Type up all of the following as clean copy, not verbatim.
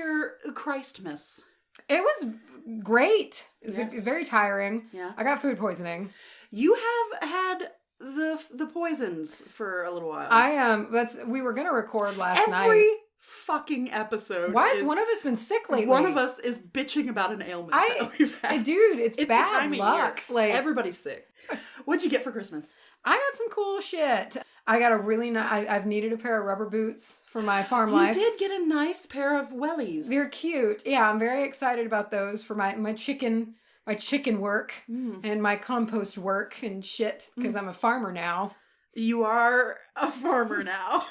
your Christmas? It was great. It was Yes. very tiring. Yeah. I got food poisoning. You have had the poisons for a little while. We were gonna record last night. Every fucking episode. Why has one of us been sick lately? One of us is bitching about an ailment that we've had. Dude, it's bad the time of luck. year. Like, everybody's sick. What'd you get for Christmas? I got some cool shit. I got a really nice... I've needed a pair of rubber boots for my farm life. You did get a nice pair of wellies. They're cute. Yeah, I'm very excited about those for my chicken work and my compost work and shit, because I'm a farmer now. You are a farmer now.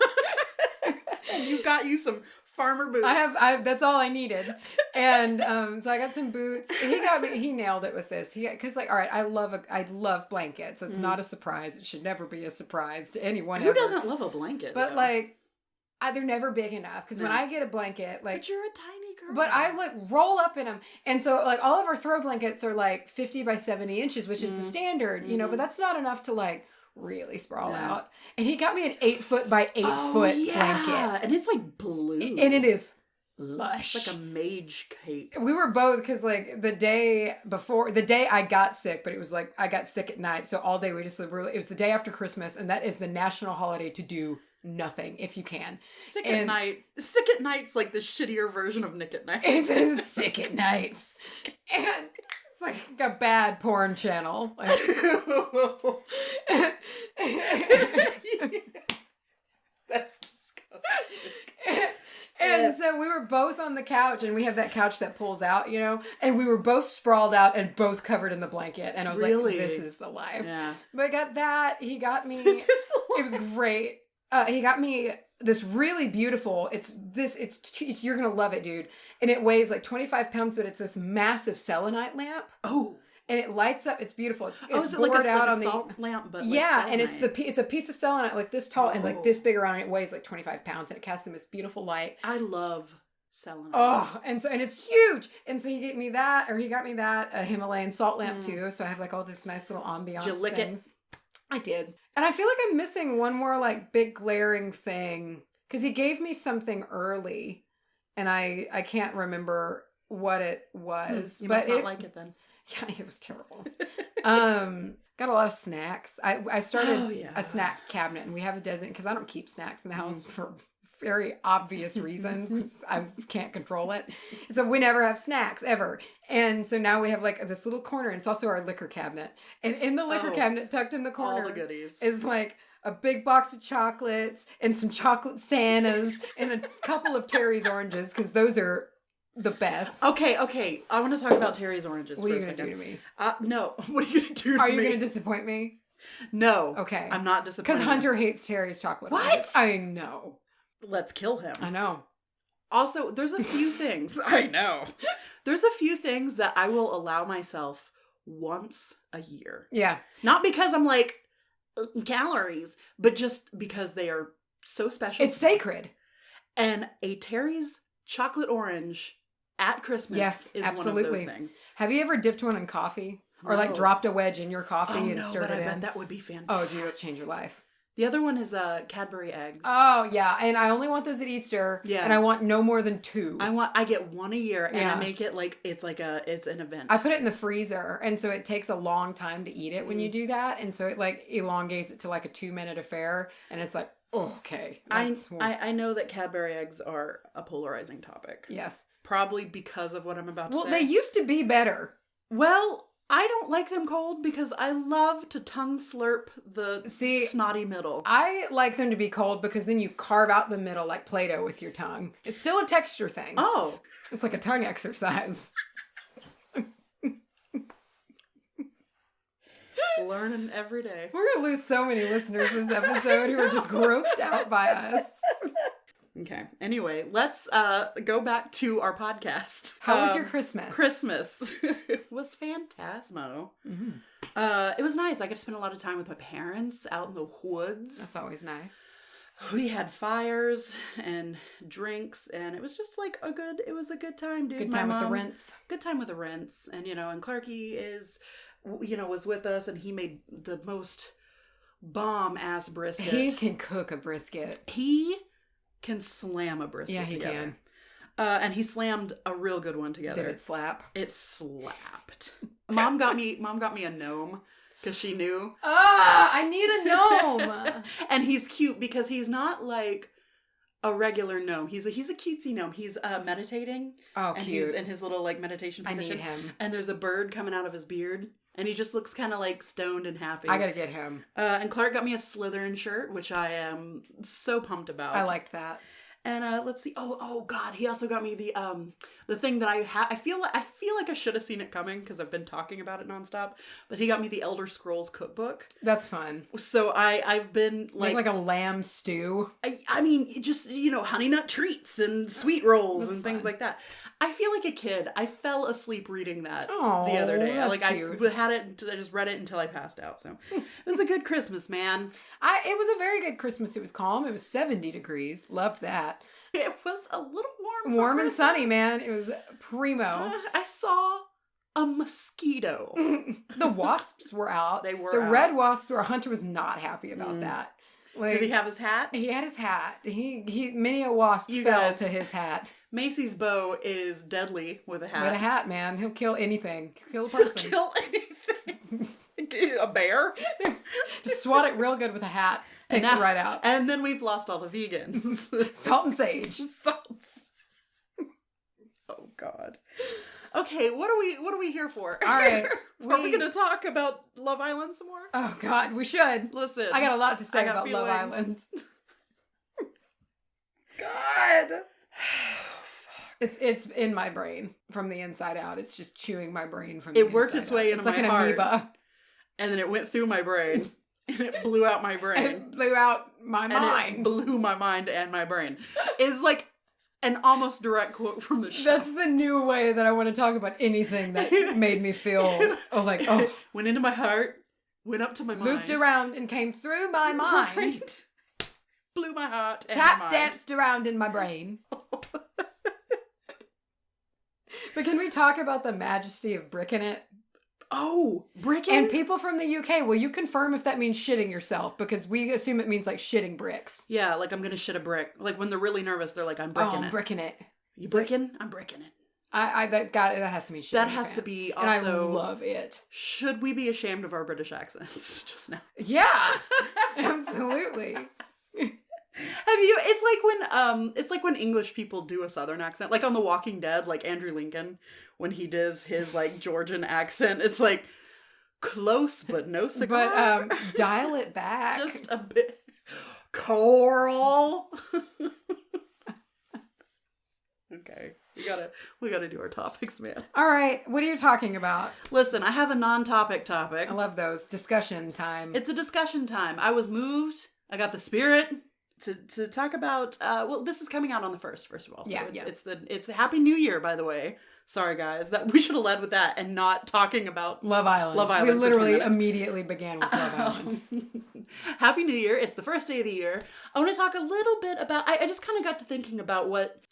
And you got you some farmer boots. That's all I needed. And so I got some boots. He nailed it with this. Because all right, I love blankets. It's not a surprise. It should never be a surprise to anyone. Who doesn't love a blanket? But though? they're never big enough. Because when I get a blanket, but you're a tiny girl. But I roll up in them. And so all of our throw blankets are 50 by 70 inches, which is the standard, but that's not enough to really sprawl out. And he got me an 8-foot by 8-foot blanket. And it's blue. And it is lush. It's like a mage cape. We were both, because the day I got sick, but it was I got sick at night. So all day we just, it was the day after Christmas, and that is the national holiday to do nothing if you can. Sick at night. Sick at night's the shittier version of Nick at Night. It's sick at night. And it's like a bad porn channel. That's disgusting. And so we were both on the couch, and we have that couch that pulls out, and we were both sprawled out and both covered in the blanket. And I was like, this is the life. Yeah. But I got that. He got me. This is the life. It was great. He got me this really beautiful, you're going to love it, dude. And it weighs 25 pounds, but it's this massive selenite lamp. Oh. And it lights up. It's beautiful. It's is it bored out on salt lamp, but and selenite. it's a piece of selenite this tall and this big around. And it weighs 25 pounds, and it casts the most beautiful light. I love selenite. Oh, and it's huge. And so he got me that, a Himalayan salt lamp too. So I have all this nice little ambiance. Did you lick things. it? I did, and I feel like I'm missing one more big glaring thing, because he gave me something early, and I can't remember what it was. You but must not like it then. Yeah, it was terrible. Got a lot of snacks. I started a snack cabinet, and we have a dozen, because I don't keep snacks in the house for very obvious reasons, because I can't control it. So we never have snacks ever. And so now we have this little corner, and it's also our liquor cabinet. And in the liquor cabinet, tucked in the corner, all the goodies, is a big box of chocolates and some chocolate Santas and a couple of Terry's oranges, because those are the best. Okay. I want to talk about Terry's oranges. What are you going to do to me? No. What are you going to do to me? Are you going to disappoint me? No. Okay. I'm not disappointed. Because Hunter hates Terry's chocolate. What? Oranges. I know. Let's kill him. I know. Also, there's a few things. I know. There's a few things that I will allow myself once a year. Yeah. Not because I'm calories, but just because they are so special. It's sacred. And a Terry's chocolate orange at Christmas is absolutely. one of those things. Have you ever dipped one in coffee? Or dropped a wedge in your coffee and stirred it in? That would be fantastic. Oh, dude, it'll change your life. The other one is Cadbury eggs. Oh, yeah. And I only want those at Easter. Yeah. And I want no more than 2. I get one a year, and I make it it's an event. I put it in the freezer, and so it takes a long time to eat it when you do that. And so it elongates it to a 2-minute affair, and it's okay. I know that Cadbury eggs are a polarizing topic. Yes. Probably because of what I'm about to say. Well, they used to be better. Well, I don't like them cold because I love to tongue slurp the snotty middle. I like them to be cold because then you carve out the middle like Play-Doh with your tongue. It's still a texture thing. Oh. It's like a tongue exercise. Learning every day. We're going to lose so many listeners this episode who are just grossed out by us. Okay. Anyway, let's go back to our podcast. How was your Christmas? Christmas was phantasmo. Mm-hmm. It was nice. I got to spend a lot of time with my parents out in the woods. That's always nice. We had fires and drinks, and it was just a good time, dude. Good time with the rinse. Good time with the rinse. And, and Clarky was with us, and he made the most bomb-ass brisket. He can cook a brisket. He can slam a brisket together. He And he slammed a real good one together. Did it slap? It slapped. Mom got me a gnome because she knew. I need a gnome. And he's cute because he's not like a regular gnome. He's a cutesy gnome. He's meditating. Oh, and cute. He's in his little like meditation position. I need him. And there's a bird coming out of his beard. And he just looks kind of like stoned and happy. I gotta get him. And Clark got me a Slytherin shirt, which I am so pumped about. I liked that. And let's see. Oh God, he also got me the thing that I feel like I should have seen it coming because I've been talking about it nonstop. But he got me the Elder Scrolls cookbook. That's fun. So I've been like a lamb stew. I mean, just honey nut treats and sweet rolls and things like that. I feel like a kid. I fell asleep reading that the other day. That's like cute. I had it. I just read it until I passed out. So it was a good Christmas, man. It was a very good Christmas. It was calm. It was 70 degrees. Loved that. It was a little warm. Warm and sunny, man. It was primo. I saw a mosquito. The wasps were out. They were The out. red wasp. Hunter was not happy about that. Like, Did he have his hat? He had his hat. He many a wasp fell to his hat. Macy's bow is deadly with a hat. With a hat, man. He'll kill anything. He'll kill a person. Kill anything. A bear? Just swat it real good with a hat. Takes it right out. And then we've lost all the vegans. Salt and sage. Salts. Oh God. Okay, what are we here for? All right. Are we going to talk about Love Island some more? Oh God, we should. Listen. I got a lot to say about feelings. Love Island. God. It's in my brain from the inside out. It's just chewing my brain from It worked its way into my heart. It's my like an heart. amoeba. And then it went through my brain. And it blew out my brain. And it blew out my mind. It blew my mind and my brain. Is like an almost direct quote from the show. That's the new way that I want to talk about anything that made me feel went into my heart, went up to my mind, looped around and came through my mind. Right. Blew my heart and Tap my mind. danced around in my brain. But can we talk about the majesty of bricking it? Oh, bricking? And people from the UK, will you confirm if that means shitting yourself? Because we assume it means like shitting bricks. Yeah, like I'm gonna shit a brick. Like when they're really nervous, they're like, I'm bricking it. I'm bricking it. You bricking? I'm bricking it. That has to mean shitting. That has to be also. And I love it. Should we be ashamed of our British accents just now? Yeah, absolutely. Have you? It's like when English people do a Southern accent, like on The Walking Dead, like Andrew Lincoln when he does his like Georgian accent. It's like close but no cigar. But dial it back just a bit. Coral. Okay, we gotta do our topics, man. All right, what are you talking about? Listen, I have a non-topic topic. I love those. Discussion time. It's a discussion time. I was moved. I got the spirit to talk about. Well, this is coming out on the 1st, first of all. So it's a Happy New Year, by the way. Sorry, guys, that we should have led with that and not talking about Love Island. Love Island. We literally immediately began with Love Island. Happy New Year. It's the first day of the year. I want to talk a little bit about, I just kind of got to thinking about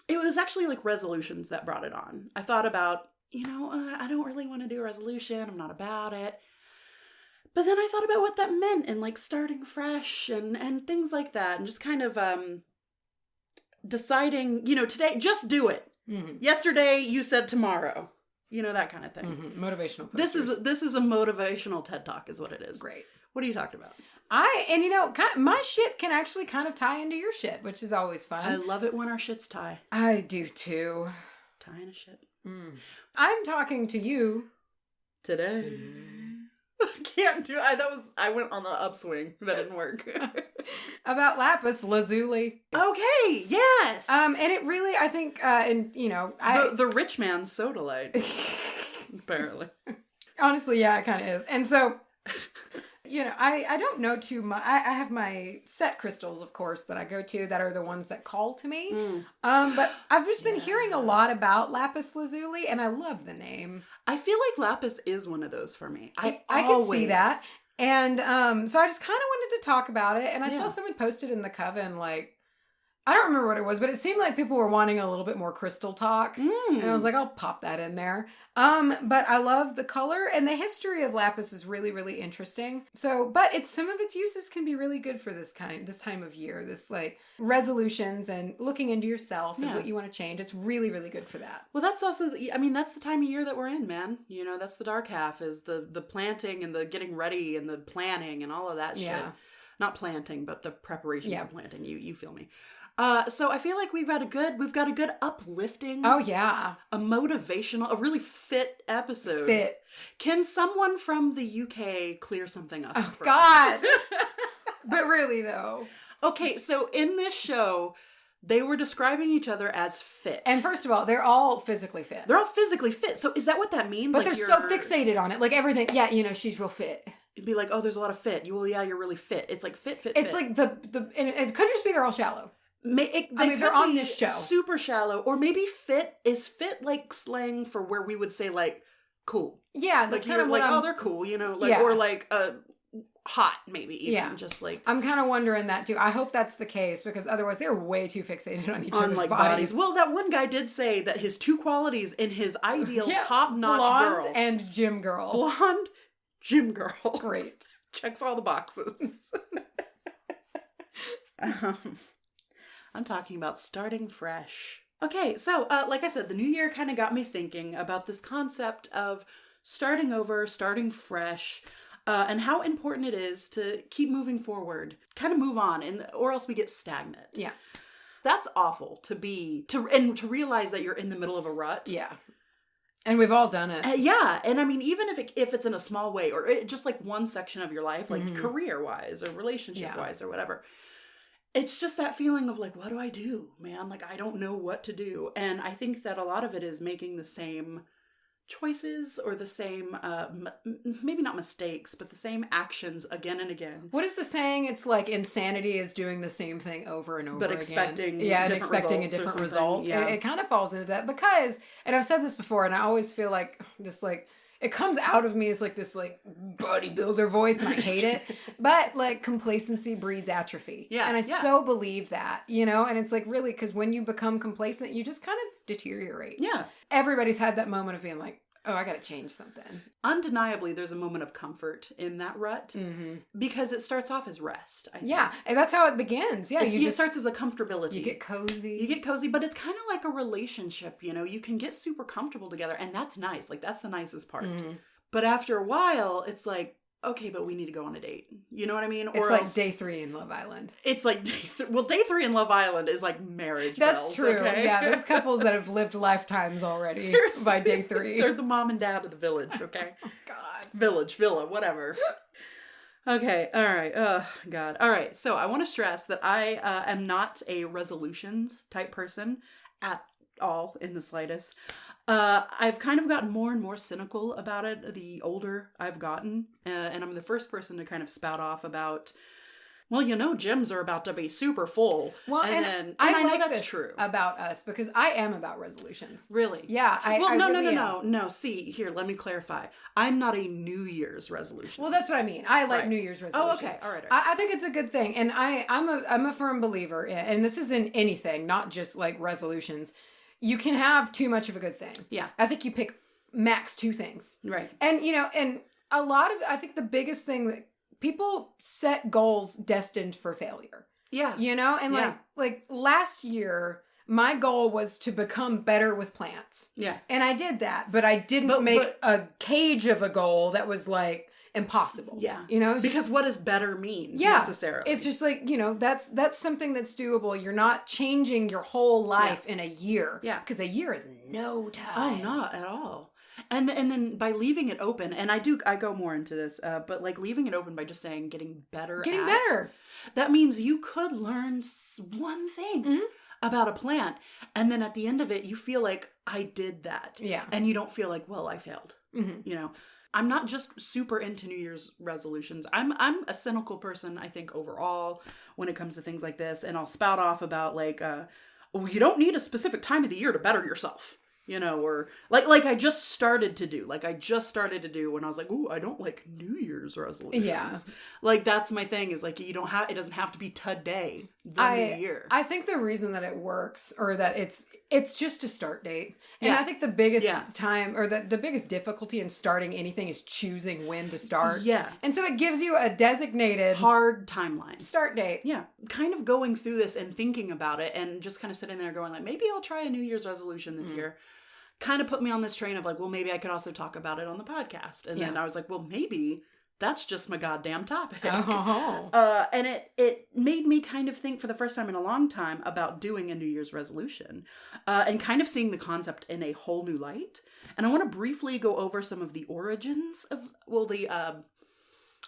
it was actually like resolutions that brought it on. I thought about, I don't really want to do a resolution. I'm not about it. But then I thought about what that meant and like starting fresh and things like that. And just kind of deciding, today, just do it. Mm-hmm. Yesterday, you said tomorrow. That kind of thing. Mm-hmm. Motivational posters. This is a motivational TED Talk is what it is. Great. What are you talking about? My shit can actually kind of tie into your shit, which is always fun. I love it when our shits tie. I do too. Tying a shit. I'm talking to you today. Can't do it. I went on the upswing. That didn't work. About Lapis Lazuli. Okay, yes. And it really, I think, the rich man's soda light. Apparently. Honestly, yeah, it kind of is. And so, I don't know too much. I have my set crystals, of course, that I go to that are the ones that call to me. But I've just been hearing a lot about Lapis Lazuli, and I love the name. I feel like Lapis is one of those for me. I can see that. And so I just kind of wanted to talk about it. And I saw someone posted in the Coven, like, I don't remember what it was, but it seemed like people were wanting a little bit more crystal talk. And I was like, I'll pop that in there. But I love the color, and the history of lapis is really, really interesting. So, but some of its uses can be really good for this time of year, this like resolutions and looking into yourself and what you want to change. It's really, really good for that. Well, that's also, I mean, that's the time of year that we're in, man. You know, that's the dark half, is the planting and the getting ready and the planning and all of that shit. Not planting, but the preparation for planting. You feel me. So I feel like we've got a good uplifting. Oh yeah. A motivational, a really fit episode. Fit. Can someone from the UK clear something up? Oh God. But really though. Okay, so in this show, they were describing each other as fit. And first of all, they're all physically fit. They're all physically fit. So is that what that means? But like they're so fixated on it. Like everything. Yeah, you know, she's real fit. It'd be like, oh, there's a lot of fit. Well, yeah, you're really fit. It's like fit. It's like and it could just be they're all shallow. They're on this show. Super shallow. Or maybe fit like slang for where we would say like cool. Yeah, that's like kind of what oh, they're cool, you know, like or like hot maybe even just like I'm kind of wondering that too. I hope that's the case because otherwise they're way too fixated on each other's like bodies. Well, that one guy did say that his two qualities in his ideal top-notch blonde girl and gym girl. Blonde gym girl. Great. Checks all the boxes. I'm talking about starting fresh. Okay, so like I said, the new year kind of got me thinking about this concept of starting over, starting fresh, and how important it is to keep moving forward, kind of move on, or else we get stagnant. Yeah. That's awful to realize that you're in the middle of a rut. Yeah. And we've all done it. Yeah. And I mean, even if it's in a small way or just like one section of your life, like career-wise or relationship-wise or whatever, it's just that feeling of like, what do I do, man? Like, I don't know what to do. And I think that a lot of it is making the same choices or the same, maybe not mistakes, but the same actions again and again. What is the saying? It's like insanity is doing the same thing over and over again. But expecting a different result. Yeah. It kind of falls into that because, and I've said this before, and I always feel like this like, it comes out of me as like this like bodybuilder voice and I hate it. But like complacency breeds atrophy. Yeah. And I so believe that, you know, and it's like really because when you become complacent, you just kind of deteriorate. Yeah. Everybody's had that moment of being like, oh, I got to change something. Undeniably, there's a moment of comfort in that rut because it starts off as rest. I think. Yeah, and that's how it begins. Yeah, it starts as a comfortability. You get cozy. But it's kind of like a relationship, you know? You can get super comfortable together, and that's nice. Like, that's the nicest part. But after a while, it's like, okay, but we need to go on a date. You know what I mean? It's like day 3 in Love Island. It's like day 3 in Love Island is like marriage. That's bells, true. Okay? Yeah, there's couples that have lived lifetimes already. Seriously. By day 3. They're the mom and dad of the village, okay? Oh, God. Village, villa, whatever. Okay, all right. Oh, God. All right, so I want to stress that I am not a resolutions type person at all in the slightest. I've kind of gotten more and more cynical about it the older I've gotten. And I'm the first person to kind of spout off about, well, you know, gyms are about to be super full. Well, and I know that's true about us because I am about resolutions. Really? Yeah. No. See, here, let me clarify. I'm not a New Year's resolution. Well, that's what I mean. I like New Year's resolutions. Oh, okay. All right. I think it's a good thing. And I'm a firm believer in, and this is in anything, not just like resolutions. You can have too much of a good thing. Yeah. I think you pick max 2 things. Right. And, you know, and I think the biggest thing that people set goals destined for failure. Yeah. You know, and like last year, my goal was to become better with plants. Yeah. And I did that, but I didn't make a cage of a goal that was like impossible. Yeah. You know? Because what does better mean necessarily? It's just like, you know, that's something that's doable. You're not changing your whole life in a year. Yeah. Because a year is no time. Oh, not at all. And then by leaving it open, and I go more into this, but like leaving it open by just saying getting better. That means you could learn one thing about a plant. And then at the end of it, you feel like I did that. Yeah. And you don't feel like, well, I failed. You know? I'm not just super into New Year's resolutions. I'm a cynical person, I think, overall, when it comes to things like this. And I'll spout off about, like, well, you don't need a specific time of the year to better yourself. or like I just started to do when I was like, ooh, I don't like New Year's resolutions. Yeah. Like, that's my thing, is like, it doesn't have to be today, the new year. I think the reason that it works, or that it's just a start date. And I think the biggest time, or the biggest difficulty in starting anything is choosing when to start. Yeah. And so it gives you a designated hard timeline. Start date. Yeah. Kind of going through this and thinking about it and just kind of sitting there going like, maybe I'll try a New Year's resolution this year. Kind of put me on this train of like, well, maybe I could also talk about it on the podcast. And then I was like, well, maybe that's just my goddamn topic. Oh. And it made me kind of think for the first time in a long time about doing a New Year's resolution and kind of seeing the concept in a whole new light. And I want to briefly go over some of the origins of, the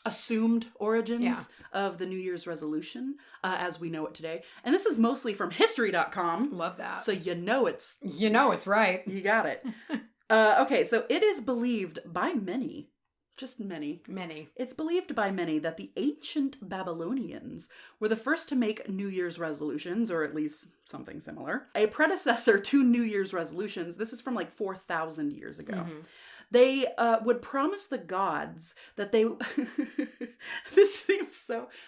assumed origins of the New Year's resolution as we know it today. And this is mostly from history.com. Love that. So it's right. You got it. Okay, so it is believed by many, just many. It's believed by many that the ancient Babylonians were the first to make New Year's resolutions, or at least something similar. A predecessor to New Year's resolutions, this is from like 4,000 years ago. Mm-hmm. They would promise the gods that they...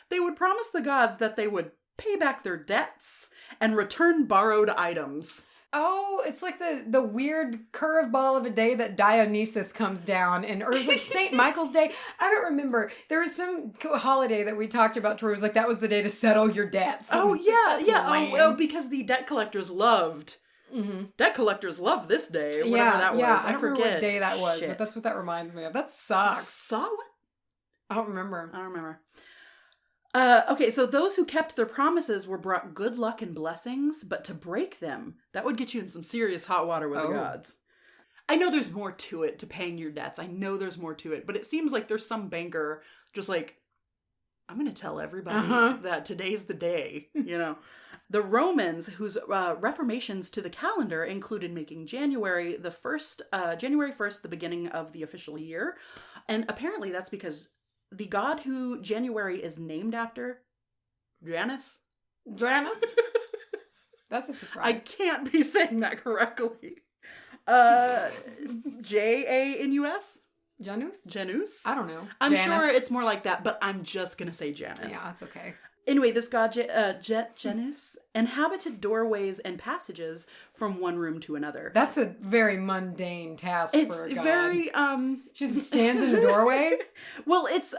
They would promise the gods that they would pay back their debts and return borrowed items. Oh, it's like the weird curveball of a day that Dionysus comes down, or it was like St. Michael's Day. I don't remember. There was some holiday that we talked about where it was like that was the day to settle your debts. Oh, yeah. Oh, because the debt collectors loved... Mm-hmm. Debt collectors love this day, whatever that was. I don't remember what day that was, but that's what that reminds me of. That sucks. Saw what? I don't remember. Okay, so those who kept their promises were brought good luck and blessings, but to break them, that would get you in some serious hot water with the gods. I know there's more to it, to paying your debts. I know there's more to it, but it seems like there's some banker just like, I'm going to tell everybody that today's the day, The Romans, whose reformations to the calendar included making January 1st, the beginning of the official year. And apparently that's because the god who January is named after, Janus? That's a surprise. I can't be saying that correctly. Janus? Janus? I don't know. I'm sure it's more like that, but I'm just going to say Janus. Yeah, that's okay. Anyway, this god, Janus, inhabited doorways and passages from one room to another. That's a very mundane task for a god. It's very, She just stands in the doorway? Well, it's,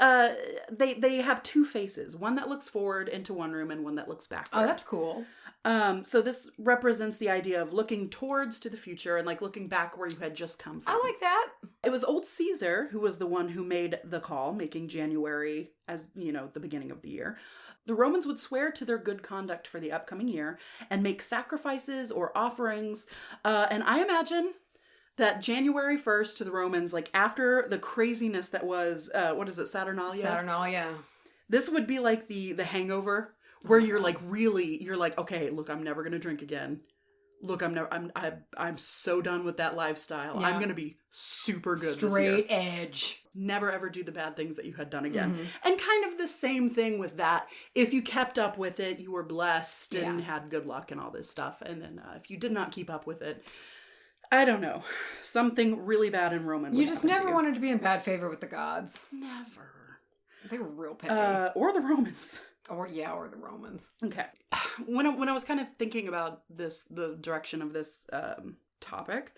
they have two faces. One that looks forward into one room and one that looks backward. Oh, that's cool. So this represents the idea of looking towards to the future and like looking back where you had just come from. I like that. It was old Caesar who was the one who made the call, making January as, the beginning of the year. The Romans would swear to their good conduct for the upcoming year and make sacrifices or offerings. And I imagine that January 1st to the Romans, like after the craziness that was, Saturnalia? Saturnalia. This would be like the hangover where you're like, okay, look, I'm never going to drink again. Look, I'm so done with that lifestyle. Yeah. I'm going to be super good Straight edge. Never ever do the bad things that you had done again. Mm-hmm. And kind of the same thing with that. If you kept up with it, you were blessed and had good luck and all this stuff. And then if you did not keep up with it, I don't know, something really bad in Roman would You just never to you. wanted to be in bad favor with the gods. Never. They were real petty. Or the Romans. Or the Romans. Okay. When I was kind of thinking about the direction of this topic,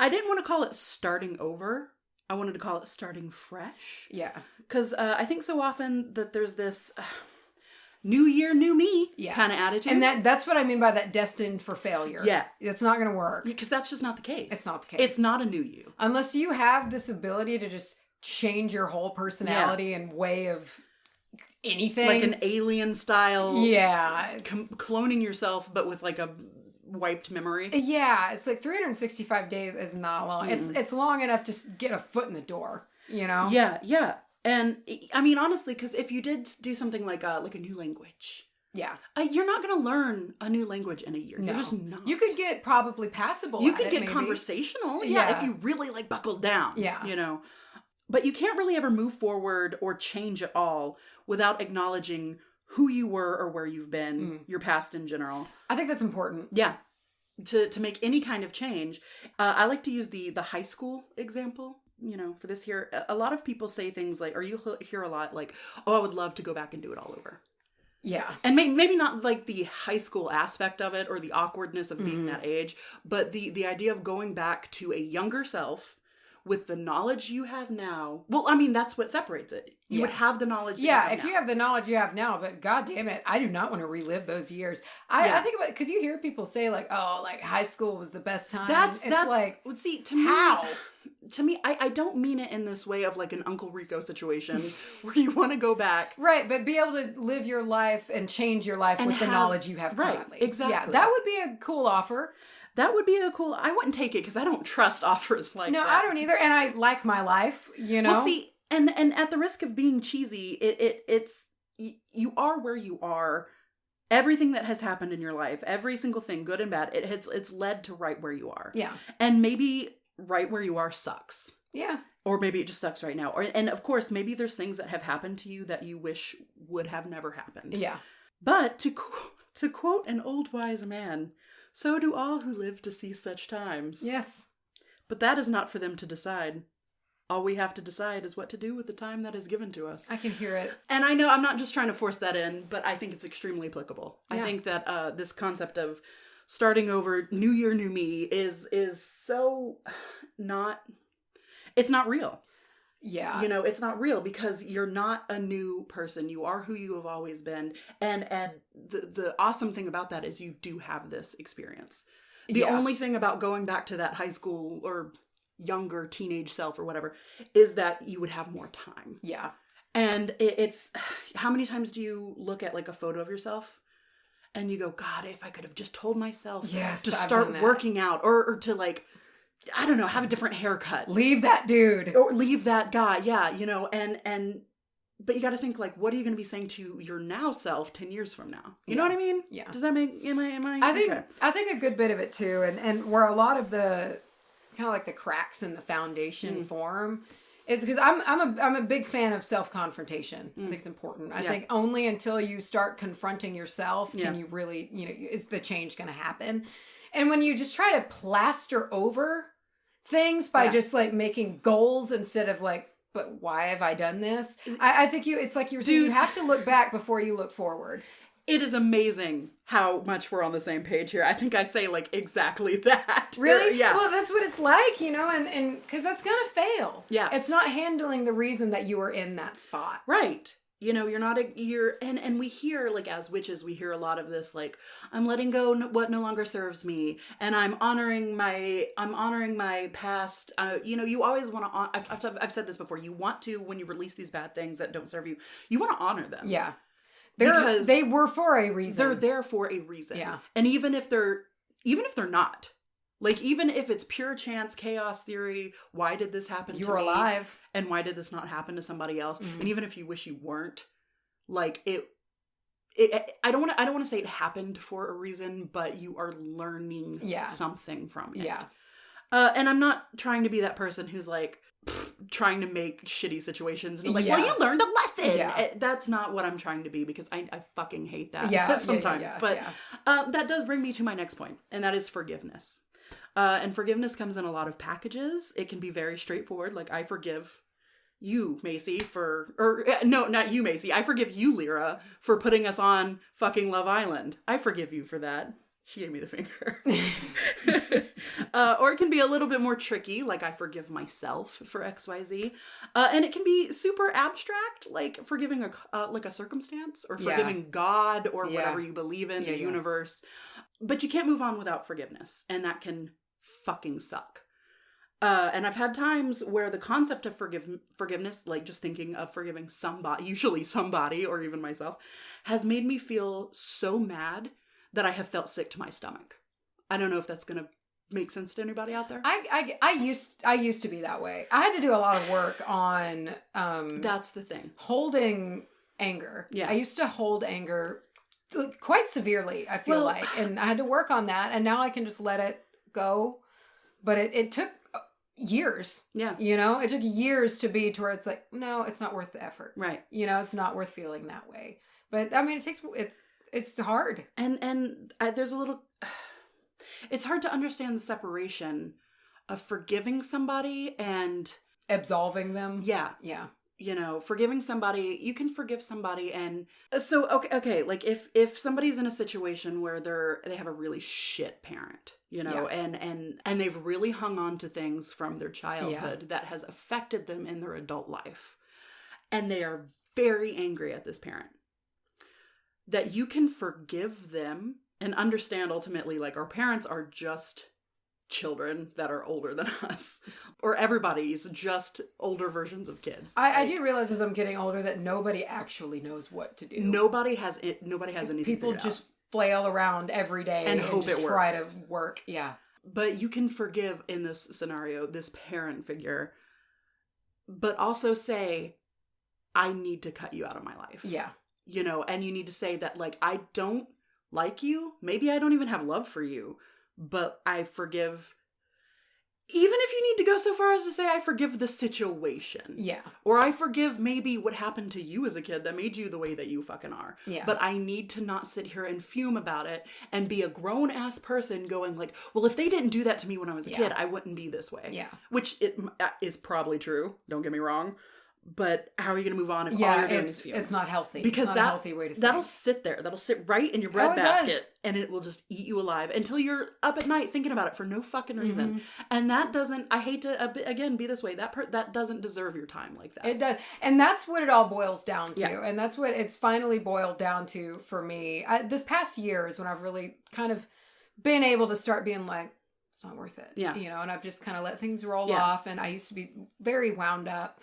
I didn't want to call it starting over. I wanted to call it starting fresh. Yeah. Because I think so often that there's this new year, new me kind of attitude. And that's what I mean by that destined for failure. Yeah. It's not going to work. Because that's just not the case. It's not the case. It's not a new you. Unless you have this ability to just change your whole personality and way of anything. Like an alien style. Yeah. Cloning yourself, but with like a wiped memory. Yeah. It's like 365 days is not long. It's long enough to get a foot in the door, Yeah. Yeah. And I mean, honestly, because if you did do something like a new language. Yeah. You're not going to learn a new language in a year. No. You're just not. You could get probably passable. You could get maybe. Conversational. Yeah. If you really buckled down. Yeah. But you can't really ever move forward or change at all without acknowledging who you were or where you've been, your past in general. I think that's important. Yeah. to make any kind of change. I like to use the high school example, for this here. A lot of people say things like, or you hear a lot like, oh, I would love to go back and do it all over. Yeah. And maybe not like the high school aspect of it or the awkwardness of being that age, but the idea of going back to a younger self with the knowledge you have now. Well, I mean, that's what separates it. You would have the knowledge you have if now. you have the knowledge you have now, but God damn it, I do not want to relive those years. I think about it because you hear people say like, oh, like high school was the best time. That's like, see, to me, how? To me, I don't mean it in this way of like an Uncle Rico situation where you want to go back. Right, but be able to live your life and change your life with the knowledge you have currently. Exactly. Yeah, that would be a cool offer. That would be I wouldn't take it because I don't trust offers like that. No, I don't either. And I like my life, Well, see, and at the risk of being cheesy, it's you are where you are. Everything that has happened in your life, every single thing, good and bad, it's led to right where you are. Yeah. And maybe right where you are sucks. Yeah. Or maybe it just sucks right now. And of course, maybe there's things that have happened to you that you wish would have never happened. Yeah. But to quote an old wise man, so do all who live to see such times. Yes. But that is not for them to decide. All we have to decide is what to do with the time that is given to us. I can hear it. And I know I'm not just trying to force that in, but I think it's extremely applicable. Yeah. I think that this concept of starting over, new year, new me is so not, it's not real. Yeah. It's not real because you're not a new person. You are who you have always been. And the awesome thing about that is you do have this experience. The only thing about going back to that high school or younger teenage self or whatever is that you would have more time. Yeah. And it's, how many times do you look at like a photo of yourself and you go, God, if I could have just told myself to start working out or to like, I don't know, have a different haircut. Leave that dude. Or leave that guy. Yeah. But you got to think like, what are you going to be saying to your now self 10 years from now? You know what I mean? Yeah. Does that make, I think a good bit of it too. And where a lot of the kind of like the cracks in the foundation form is because I'm a big fan of self-confrontation. I think it's important. I think only until you start confronting yourself can you really, is the change going to happen. And when you just try to plaster over things by just like making goals instead of like, but why have I done this? I think it's like you were saying, you have to look back before you look forward. It is amazing how much we're on the same page here. I think I say like exactly that. Really? Yeah. Well, that's what it's like, and because that's going to fail. Yeah. It's not handling the reason that you were in that spot. Right. You're not and we hear like as witches, we hear a lot of this, like, I'm letting go what no longer serves me. And I'm honoring my past. You always want to, I've said this before. You want to, when you release these bad things that don't serve you, you want to honor them. Yeah. They were for a reason. They're there for a reason. Yeah. And even if they're not, like, even if it's pure chance, chaos theory, why did this happen to me? You were alive. And why did this not happen to somebody else? Mm-hmm. And even if you wish you weren't, like, I don't want to say it happened for a reason, but you are learning something from it. Yeah. And I'm not trying to be that person who's like, trying to make shitty situations and like, well, you learned a lesson. Yeah. That's not what I'm trying to be because I fucking hate that sometimes. But that does bring me to my next point, and that is forgiveness. And forgiveness comes in a lot of packages. It can be very straightforward. Like, I forgive you, Macy, no, not you, Macy. I forgive you, Lyra, for putting us on fucking Love Island. I forgive you for that. She gave me the finger. Or it can be a little bit more tricky, like I forgive myself for XYZ. And it can be super abstract, like forgiving a circumstance or forgiving God or whatever you believe in, the universe. But you can't move on without forgiveness. And that can fucking suck. And I've had times where the concept of forgiveness, like just thinking of forgiving somebody, usually somebody or even myself, has made me feel so mad that I have felt sick to my stomach. I don't know if that's going to make sense to anybody out there. I used to be that way. I had to do a lot of work on that's the thing. Holding anger. Yeah. I used to hold anger quite severely, I feel like. And I had to work on that, and now I can just let it go. But it took years. Yeah. It took years to be to where it's like, no, it's not worth the effort. Right. It's not worth feeling that way. But I mean, it's hard. And there's a little, it's hard to understand the separation of forgiving somebody and absolving them. Yeah. Yeah. You know, forgiving somebody, you can forgive somebody. And so, okay. Like if somebody's in a situation where they have a really shit parent, you know, and they've really hung on to things from their childhood that has affected them in their adult life, and they are very angry at this parent, that you can forgive them and understand ultimately, like, our parents are just children that are older than us, or everybody's just older versions of kids. I do realize as I'm getting older that nobody actually knows what to do. Nobody has anything. People just flail around every day and hope just it works. Try to work. Yeah. But you can forgive, in this scenario, this parent figure, but also say, I need to cut you out of my life. Yeah. You know, and you need to say that, like, I don't like you. Maybe I don't even have love for you, but I forgive. Even if you need to go so far as to say, I forgive the situation. Yeah. Or I forgive maybe what happened to you as a kid that made you the way that you fucking are. Yeah. But I need to not sit here and fume about it and be a grown-ass person going like, well, if they didn't do that to me when I was a kid, I wouldn't be this way. Yeah. Which it is probably true. Don't get me wrong. But how are you going to move on if all you're doing is fume? It's not healthy. Because it's not a healthy way to think. That'll sit there. That'll sit right in your breadbasket. And it will just eat you alive until you're up at night thinking about it for no fucking reason. Mm-hmm. And that doesn't, I hate to, again, be this way. That doesn't deserve your time like that. It does. And that's what it all boils down to. Yeah. And that's what it's finally boiled down to for me. This past year is when I've really kind of been able to start being like, it's not worth it. Yeah. You know, and I've just kind of let things roll off. And I used to be very wound up.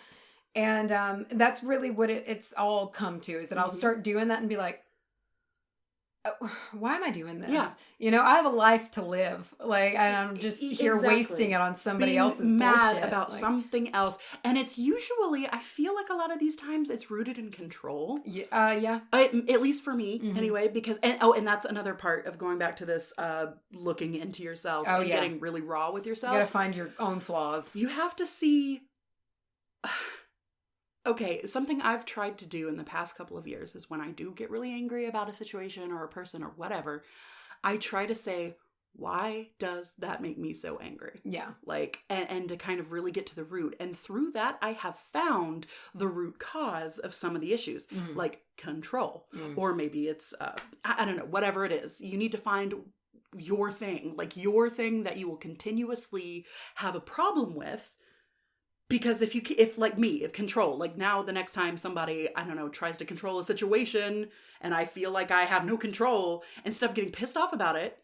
And that's really what it's all come to, is that I'll start doing that and be like, oh, why am I doing this? Yeah. You know, I have a life to live. Like, and I'm just here wasting it on somebody else's mad bullshit. About something else. And it's usually, I feel like a lot of these times it's rooted in control. Yeah. At least for me, anyway, because, and that's another part of going back to this, looking into yourself and getting really raw with yourself. You gotta find your own flaws. You have to see... Okay, something I've tried to do in the past couple of years is when I do get really angry about a situation or a person or whatever, I try to say, why does that make me so angry? Yeah. Like, and to kind of really get to the root. And through that, I have found the root cause of some of the issues, like control, or maybe it's, I don't know, whatever it is. You need to find your thing, like your thing that you will continuously have a problem with. Because if like me, if control, like now the next time somebody, I don't know, tries to control a situation and I feel like I have no control, instead of getting pissed off about it,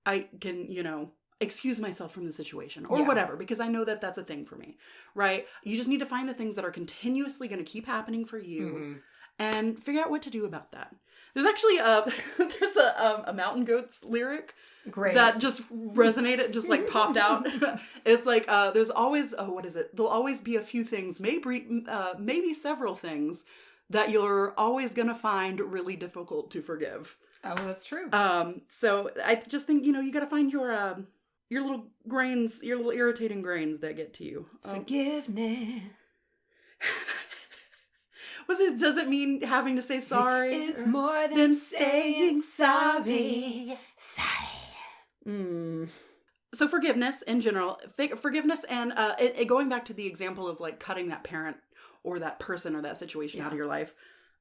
I can, you know, excuse myself from the situation or whatever, because I know that that's a thing for me, right? You just need to find the things that are continuously going to keep happening for you and figure out what to do about that. There's actually there's a Mountain Goats lyric that just resonated, just like popped out. It's like there's always what is it? There'll always be a few things, maybe several things that you're always gonna find really difficult to forgive. Oh, that's true. So I just think, you know, you got to find your little grains, your little irritating grains that get to you. Forgiveness. Does it mean having to say sorry? It's more than saying sorry. Sorry. So forgiveness in general, forgiveness and going back to the example of like cutting that parent or that person or that situation out of your life.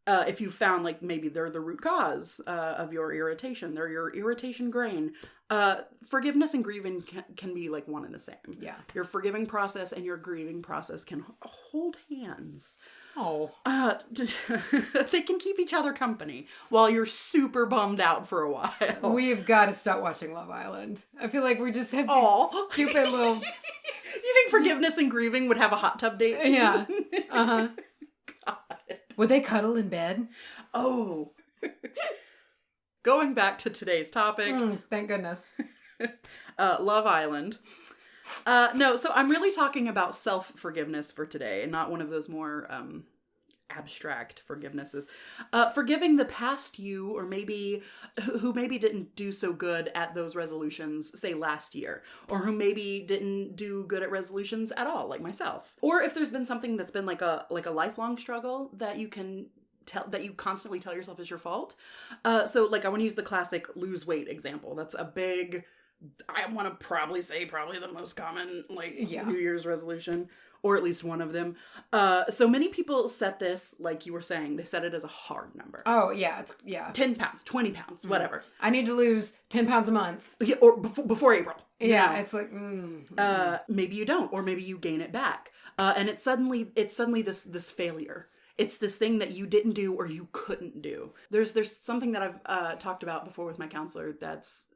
If you found like maybe they're the root cause of your irritation, they're your irritation grain. Forgiveness and grieving can be like one and the same. Yeah. Your forgiving process and your grieving process can hold hands. Oh. They can keep each other company while you're super bummed out for a while. We've got to stop watching Love Island. I feel like we just have these stupid little... You think forgiveness and grieving would have a hot tub date? Yeah. Uh-huh. God. Would they cuddle in bed? Oh. Going back to today's topic. Thank goodness. Love Island. No, so I'm really talking about self-forgiveness for today, and not one of those more abstract forgivenesses. Forgiving the past you, or maybe who maybe didn't do so good at those resolutions, say last year, or who maybe didn't do good at resolutions at all, like myself. Or if there's been something that's been like a lifelong struggle that you can that you constantly tell yourself is your fault. So like I want to use the classic lose weight example. That's a big I want to probably the most common, like, Yeah. New Year's resolution, or at least one of them. So many people set this, like you were saying, they set it as a hard number. Oh, yeah. 10 pounds, 20 pounds, whatever. I need to lose 10 pounds a month. Yeah, or before April. Yeah, it's like, maybe you don't, or maybe you gain it back. And it's suddenly this failure. It's this thing that you didn't do or you couldn't do. There's something that I've talked about before with my counselor that's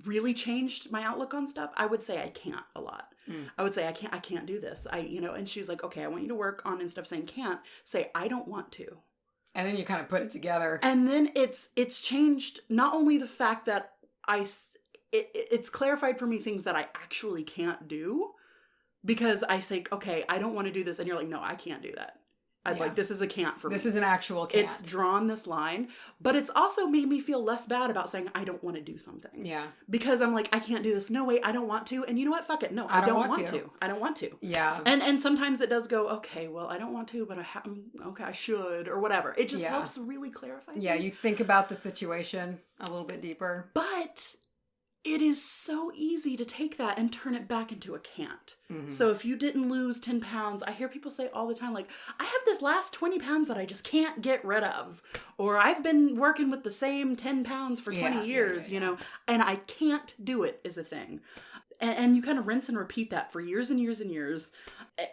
really changed my outlook on stuff. I would say I can't a lot. I would say I can't do this. And she was like, okay, I want you to work on, instead of saying can't, say I don't want to. And then you kind of put it together. And then it's changed not only the fact that it's clarified for me things that I actually can't do, because I say, okay, I don't want to do this. And you're like, no, I can't do that. Like, this is a can't for me. This is an actual can't. It's drawn this line, but it's also made me feel less bad about saying I don't want to do something. Yeah. Because I'm like, I can't do this. No way, I don't want to. And you know what? Fuck it. No, I don't want to. I don't want to. Yeah. And sometimes it does go, okay, well, I don't want to, but I should, or whatever. It just helps really clarify. Yeah, things. you think about the situation a little bit deeper. But it is so easy to take that and turn it back into a can't. Mm-hmm. So if you didn't lose 10 pounds, I hear people say all the time, like, I have this last 20 pounds that I just can't get rid of. Or I've been working with the same 10 pounds for 20 years, you know, and I can't do it is a thing. And you kind of rinse and repeat that for years and years and years.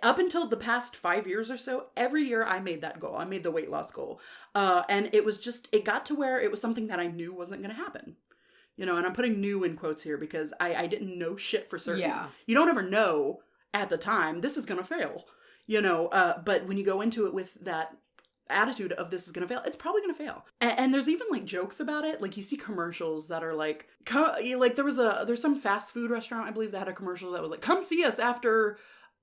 Up until the past 5 years or so, every year I made that goal. I made the weight loss goal. And it got to where it was something that I knew wasn't going to happen. You know, and I'm putting new in quotes here because I didn't know shit for certain. Yeah. You don't ever know at the time, this is going to fail. You know, but when you go into it with that attitude of this is going to fail, it's probably going to fail. And there's even like jokes about it. Like you see commercials that are like there's some fast food restaurant, I believe, that had a commercial that was like, come see us after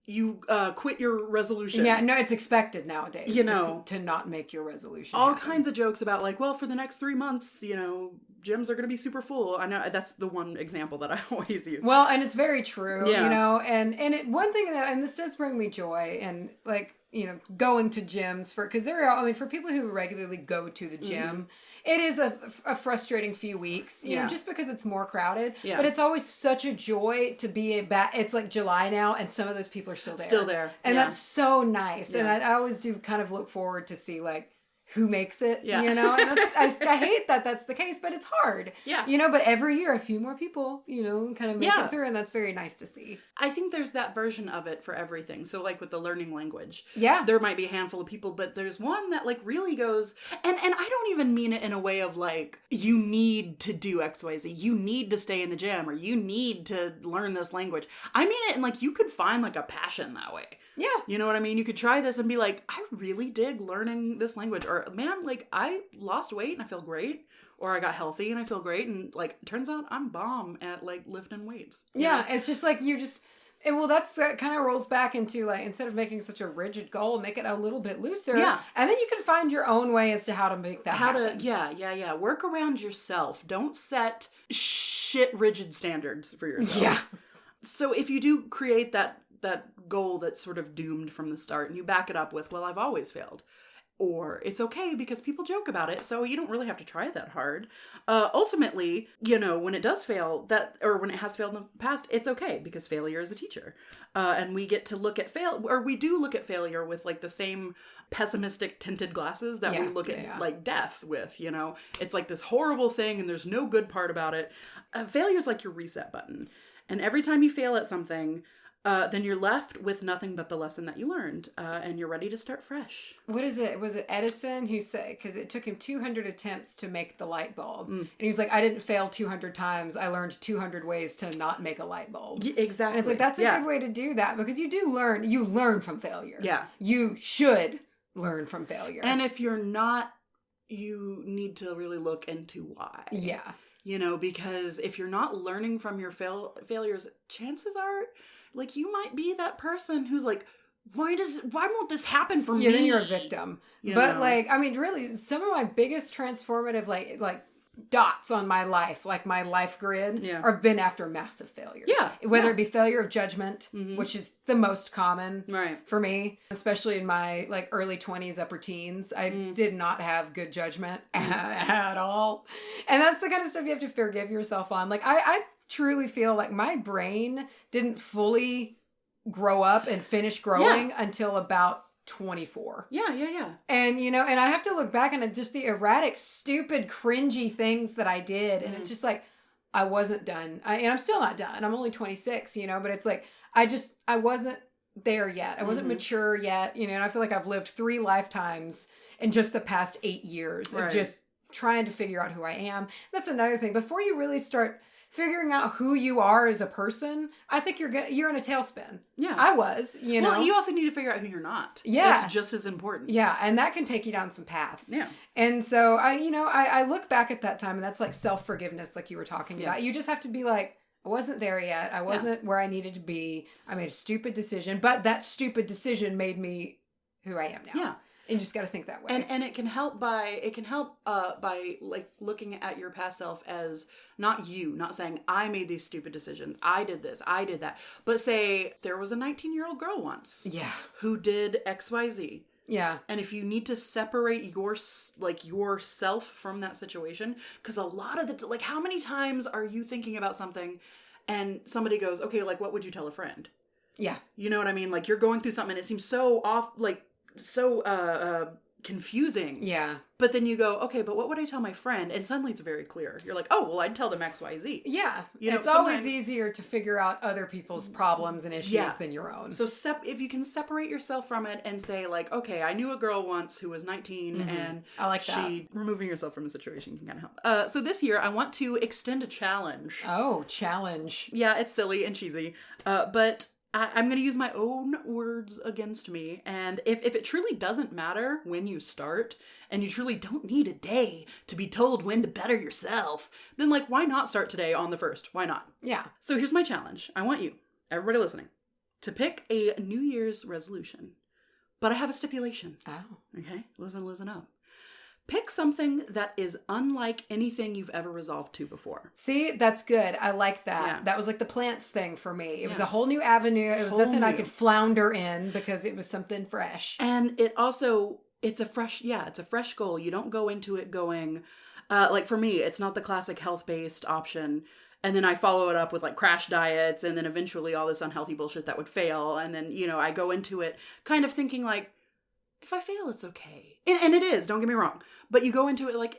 you quit your resolution. Yeah, no, it's expected nowadays, you know, to not make your resolution all happen. kinds of jokes about like, well, for the next 3 months, you know, gyms are going to be super full. I know that's the one example that I always use. Well, and it's very true, Yeah. you know, and one thing that, and this does bring me joy, and like, you know, going to gyms because for people who regularly go to the gym, it is a frustrating few weeks, you know, just because it's more crowded, but it's always such a joy to be it's like July now and some of those people are still there. And that's so nice. And I always do kind of look forward to see like who makes it, you know, and I hate that that's the case, but it's hard, you know, but every year a few more people, you know, kind of make it through, and that's very nice to see. I think there's that version of it for everything. So like with the learning language, there might be a handful of people, but there's one that like really goes, and I don't even mean it in a way of like, you need to do XYZ, you need to stay in the gym, or you need to learn this language. I mean it in like, you could find like a passion that way. Yeah. You know what I mean? You could try this and be like, I really dig learning this language. Or, man, like, I lost weight and I feel great. Or I got healthy and I feel great. And, like, turns out I'm bomb at, like, lifting weights. Yeah, it's just like that kind of rolls back into, like, instead of making such a rigid goal, make it a little bit looser. Yeah. And then you can find your own way as to how to make that happen. Yeah. Work around yourself. Don't set rigid standards for yourself. Yeah. So if you do create that goal that's sort of doomed from the start and you back it up with, well, I've always failed, or it's okay because people joke about it, so you don't really have to try that hard. Ultimately, you know, when it does fail, when it has failed in the past, it's okay because failure is a teacher. And we get to look at we do look at failure with like the same pessimistic tinted glasses that we look at like death with, you know. It's like this horrible thing and there's no good part about it. Failure is like your reset button. And every time you fail at something, then you're left with nothing but the lesson that you learned, and you're ready to start fresh. What is it? Was it Edison who said, because it took him 200 attempts to make the light bulb. And he was like, I didn't fail 200 times. I learned 200 ways to not make a light bulb. Exactly. And it's like, that's a good way to do that, because you learn from failure. Yeah. You should learn from failure. And if you're not, you need to really look into why. Yeah. You know, because if you're not learning from your failures, chances are, like, you might be that person who's like, why won't this happen for me? Yeah, then you're a victim. But like, I mean, really, some of my biggest transformative, like dots on my life, like my life grid, have been after massive failures. Yeah. Whether it be failure of judgment, which is the most common for me, especially in my like early 20s, upper teens. I did not have good judgment at all. And that's the kind of stuff you have to forgive yourself on. Like I truly feel like my brain didn't fully grow up and finish growing until about 24. Yeah. And, and I have to look back on just the erratic, stupid, cringy things that I did. And it's just like, I wasn't done. And I'm still not done. I'm only 26, but it's like, I wasn't there yet. I wasn't mature yet, and I feel like I've lived 3 lifetimes in just the past 8 years of just trying to figure out who I am. That's another thing. Before you really start figuring out who you are as a person, I think you're in a tailspin. Yeah. I was, Well, you also need to figure out who you're not. Yeah. That's just as important. Yeah, and that can take you down some paths. Yeah. And so I look back at that time, and that's like self-forgiveness, like you were talking about. You just have to be like, I wasn't there yet. I wasn't where I needed to be. I made a stupid decision, but that stupid decision made me who I am now. Yeah. And you just got to think that way. And it can help by like looking at your past self as not saying I made these stupid decisions, I did this, I did that, but say there was a 19-year-old girl once, who did XYZ. Yeah. And if you need to separate yourself from that situation, because a lot of the how many times are you thinking about something, and somebody goes, okay, like what would you tell a friend? Yeah. You know what I mean? Like you're going through something and it seems so off, so confusing. Yeah. But then you go, okay, but what would I tell my friend? And suddenly it's very clear. You're like, oh, well, I'd tell them XYZ. Yeah. It's always easier to figure out other people's problems and issues than your own. So if you can separate yourself from it and say like, okay, I knew a girl once who was 19 and I like that. Removing yourself from a situation can kind of help. So this year I want to extend a challenge. Oh, challenge. Yeah, it's silly and cheesy. But I'm going to use my own words against me. And if it truly doesn't matter when you start, and you truly don't need a day to be told when to better yourself, then why not start today on the 1st? Why not? Yeah. So here's my challenge. I want you, everybody listening, to pick a New Year's resolution. But I have a stipulation. Oh. Okay? Listen up. Pick something that is unlike anything you've ever resolved to before. See, that's good. I like that. Yeah. That was like the plants thing for me. It was a whole new avenue. It was nothing I could flounder in because it was something fresh. And it also, it's a fresh goal. You don't go into it going, for me, it's not the classic health-based option. And then I follow it up with crash diets and then eventually all this unhealthy bullshit that would fail. And then, I go into it kind of thinking if I fail, it's okay. And it is, don't get me wrong. But you go into it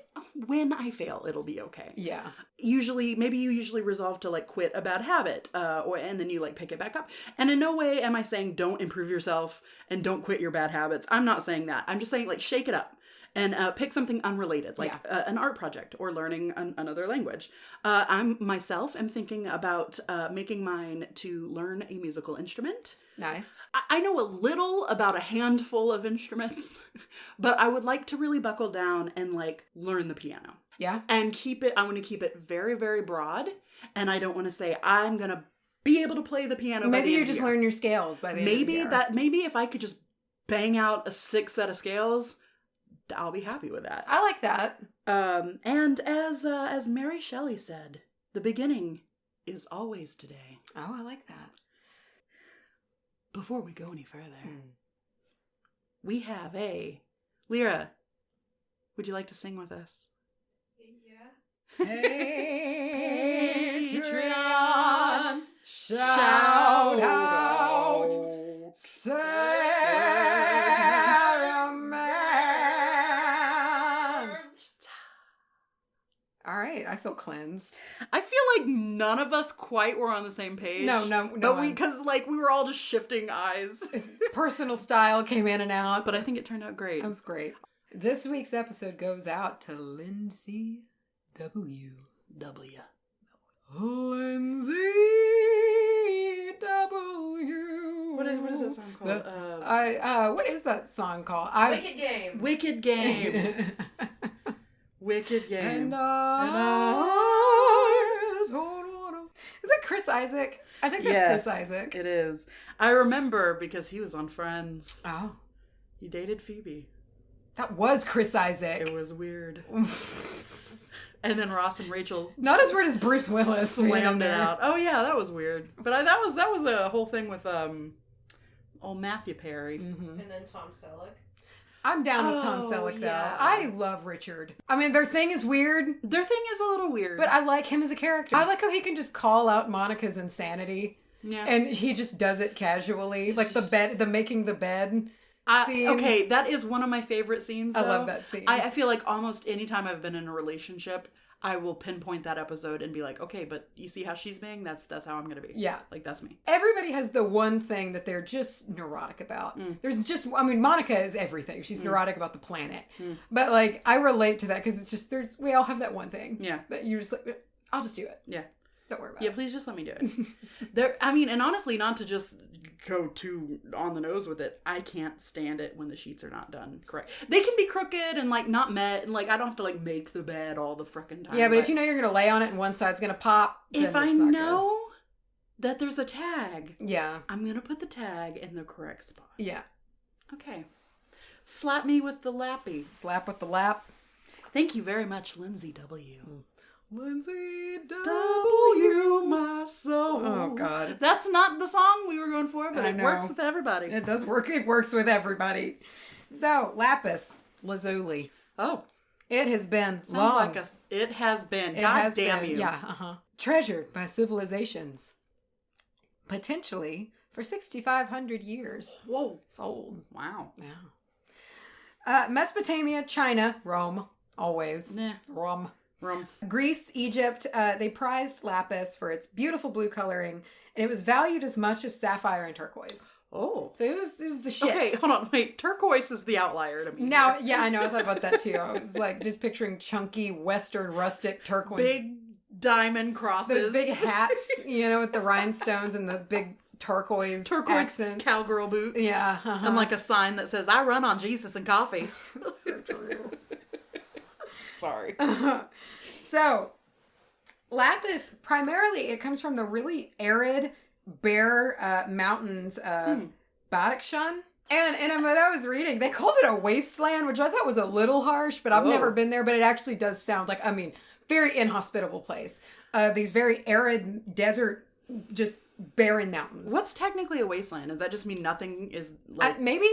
when I fail, it'll be okay. Yeah. Maybe you usually resolve to quit a bad habit, and then you pick it back up. And in no way am I saying don't improve yourself and don't quit your bad habits. I'm not saying that. I'm just saying shake it up. And pick something unrelated, an art project or learning another language. I myself am thinking about making mine to learn a musical instrument. Nice. I know a little about a handful of instruments, but I would like to really buckle down and learn the piano. Yeah. And I want to keep it very, very broad. And I don't want to say I'm going to be able to play the piano. Maybe you just learn your scales by the end of the year. Maybe if I could just bang out a 6 set of scales, I'll be happy with that. I like that. And as Mary Shelley said, the beginning is always today. Oh, I like that. Before we go any further, we have Lyra, would you like to sing with us? Yeah. Patreon, shout out, All right, I feel cleansed. I feel like none of us quite were on the same page. No. But because we were all just shifting eyes. Personal style came in and out. But I think it turned out great. It was great. This week's episode goes out to Lindsay W. Lindsay W. What is that song called? What is that song called? Wicked Game. Wicked Game. And is that Chris Isaac? I think that's Chris Isaac. It is. I remember because he was on Friends. Oh. He dated Phoebe. That was Chris Isaac. It was weird. And then Ross and Rachel. Not as weird as Bruce Willis slammed it out. Oh yeah, that was weird. But that was a whole thing with old Matthew Perry. Mm-hmm. And then Tom Selleck. I'm down with Tom Selleck, though. Yeah. I love Richard. I mean, their thing is weird. Their thing is a little weird. But I like him as a character. I like how he can just call out Monica's insanity. Yeah. And he just does it casually. Like the making the bed scene. Okay, that is one of my favorite scenes, though. I love that scene. I feel like almost any time I've been in a relationship, I will pinpoint that episode and be like, okay, but you see how she's being? That's how I'm going to be. Yeah. Like, that's me. Everybody has the one thing that they're just neurotic about. There's just, I mean, Monica is everything. She's neurotic about the planet. But, like, I relate to that because it's just, we all have that one thing. Yeah. That you're just like, I'll just do it. Yeah. Don't worry about it. Yeah, please just let me do it. And honestly, not to just go too on the nose with it, I can't stand it when the sheets are not done correct. They can be crooked and, like, not met, and, like, I don't have to, like, make the bed all the frickin' time. Yeah, but if you know you're going to lay on it and one side's going to pop, if I know that there's a tag, yeah, I'm going to put the tag in the correct spot. Yeah. Okay. Slap me with the lappy. Slap with the lap. Thank you very much, Lindsay W. Lindsay W, my soul. Oh, God. That's not the song we were going for, but it works with everybody. It does work. It works with everybody. So, Lapis Lazuli. Oh. It has been Sounds long. like it has been. God damn you. Yeah, treasured by civilizations. Potentially for 6,500 years. Whoa. It's old. Wow. Yeah. Mesopotamia, China, Rome, always. Nah. Rome. Rome. Greece, Egypt, they prized lapis for its beautiful blue coloring, and it was valued as much as sapphire and turquoise. Oh. So it was the shit. Okay, hold on. Wait, turquoise is the outlier to me. Now, yeah, I know. I thought about that too. I was like just picturing chunky, Western, rustic turquoise. Big diamond crosses. Those big hats, with the rhinestones and the big turquoise accents. Cowgirl boots. Yeah. And like a sign that says, I run on Jesus and coffee. So true. Sorry. So, lapis, primarily, it comes from the really arid, bare mountains of Badakhshan. And what I was reading, they called it a wasteland, which I thought was a little harsh, but I've never been there. But it actually does sound like, very inhospitable place. These very arid desert, just barren mountains. What's technically a wasteland? Does that just mean nothing is like... maybe.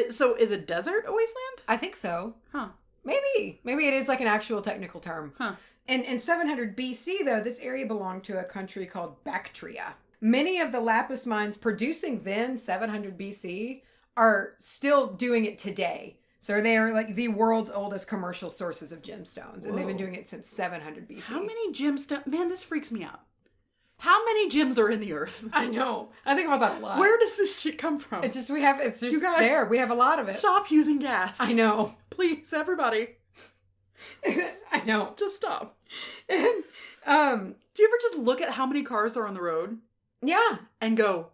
So is a desert a wasteland? I think so. Huh. Maybe it is like an actual technical term. Huh. In 700 BC, though, this area belonged to a country called Bactria. Many of the lapis mines producing then, 700 BC, are still doing it today. So they are like the world's oldest commercial sources of gemstones. And they've been doing it since 700 BC. How many gemstones? Man, this freaks me out. How many gems are in the earth? I know. I think about that a lot. Where does this shit come from? It's just there. We have a lot of it. Stop using gas. I know. Please, everybody. I know. Just stop. And, do you ever just look at how many cars are on the road? Yeah. And go,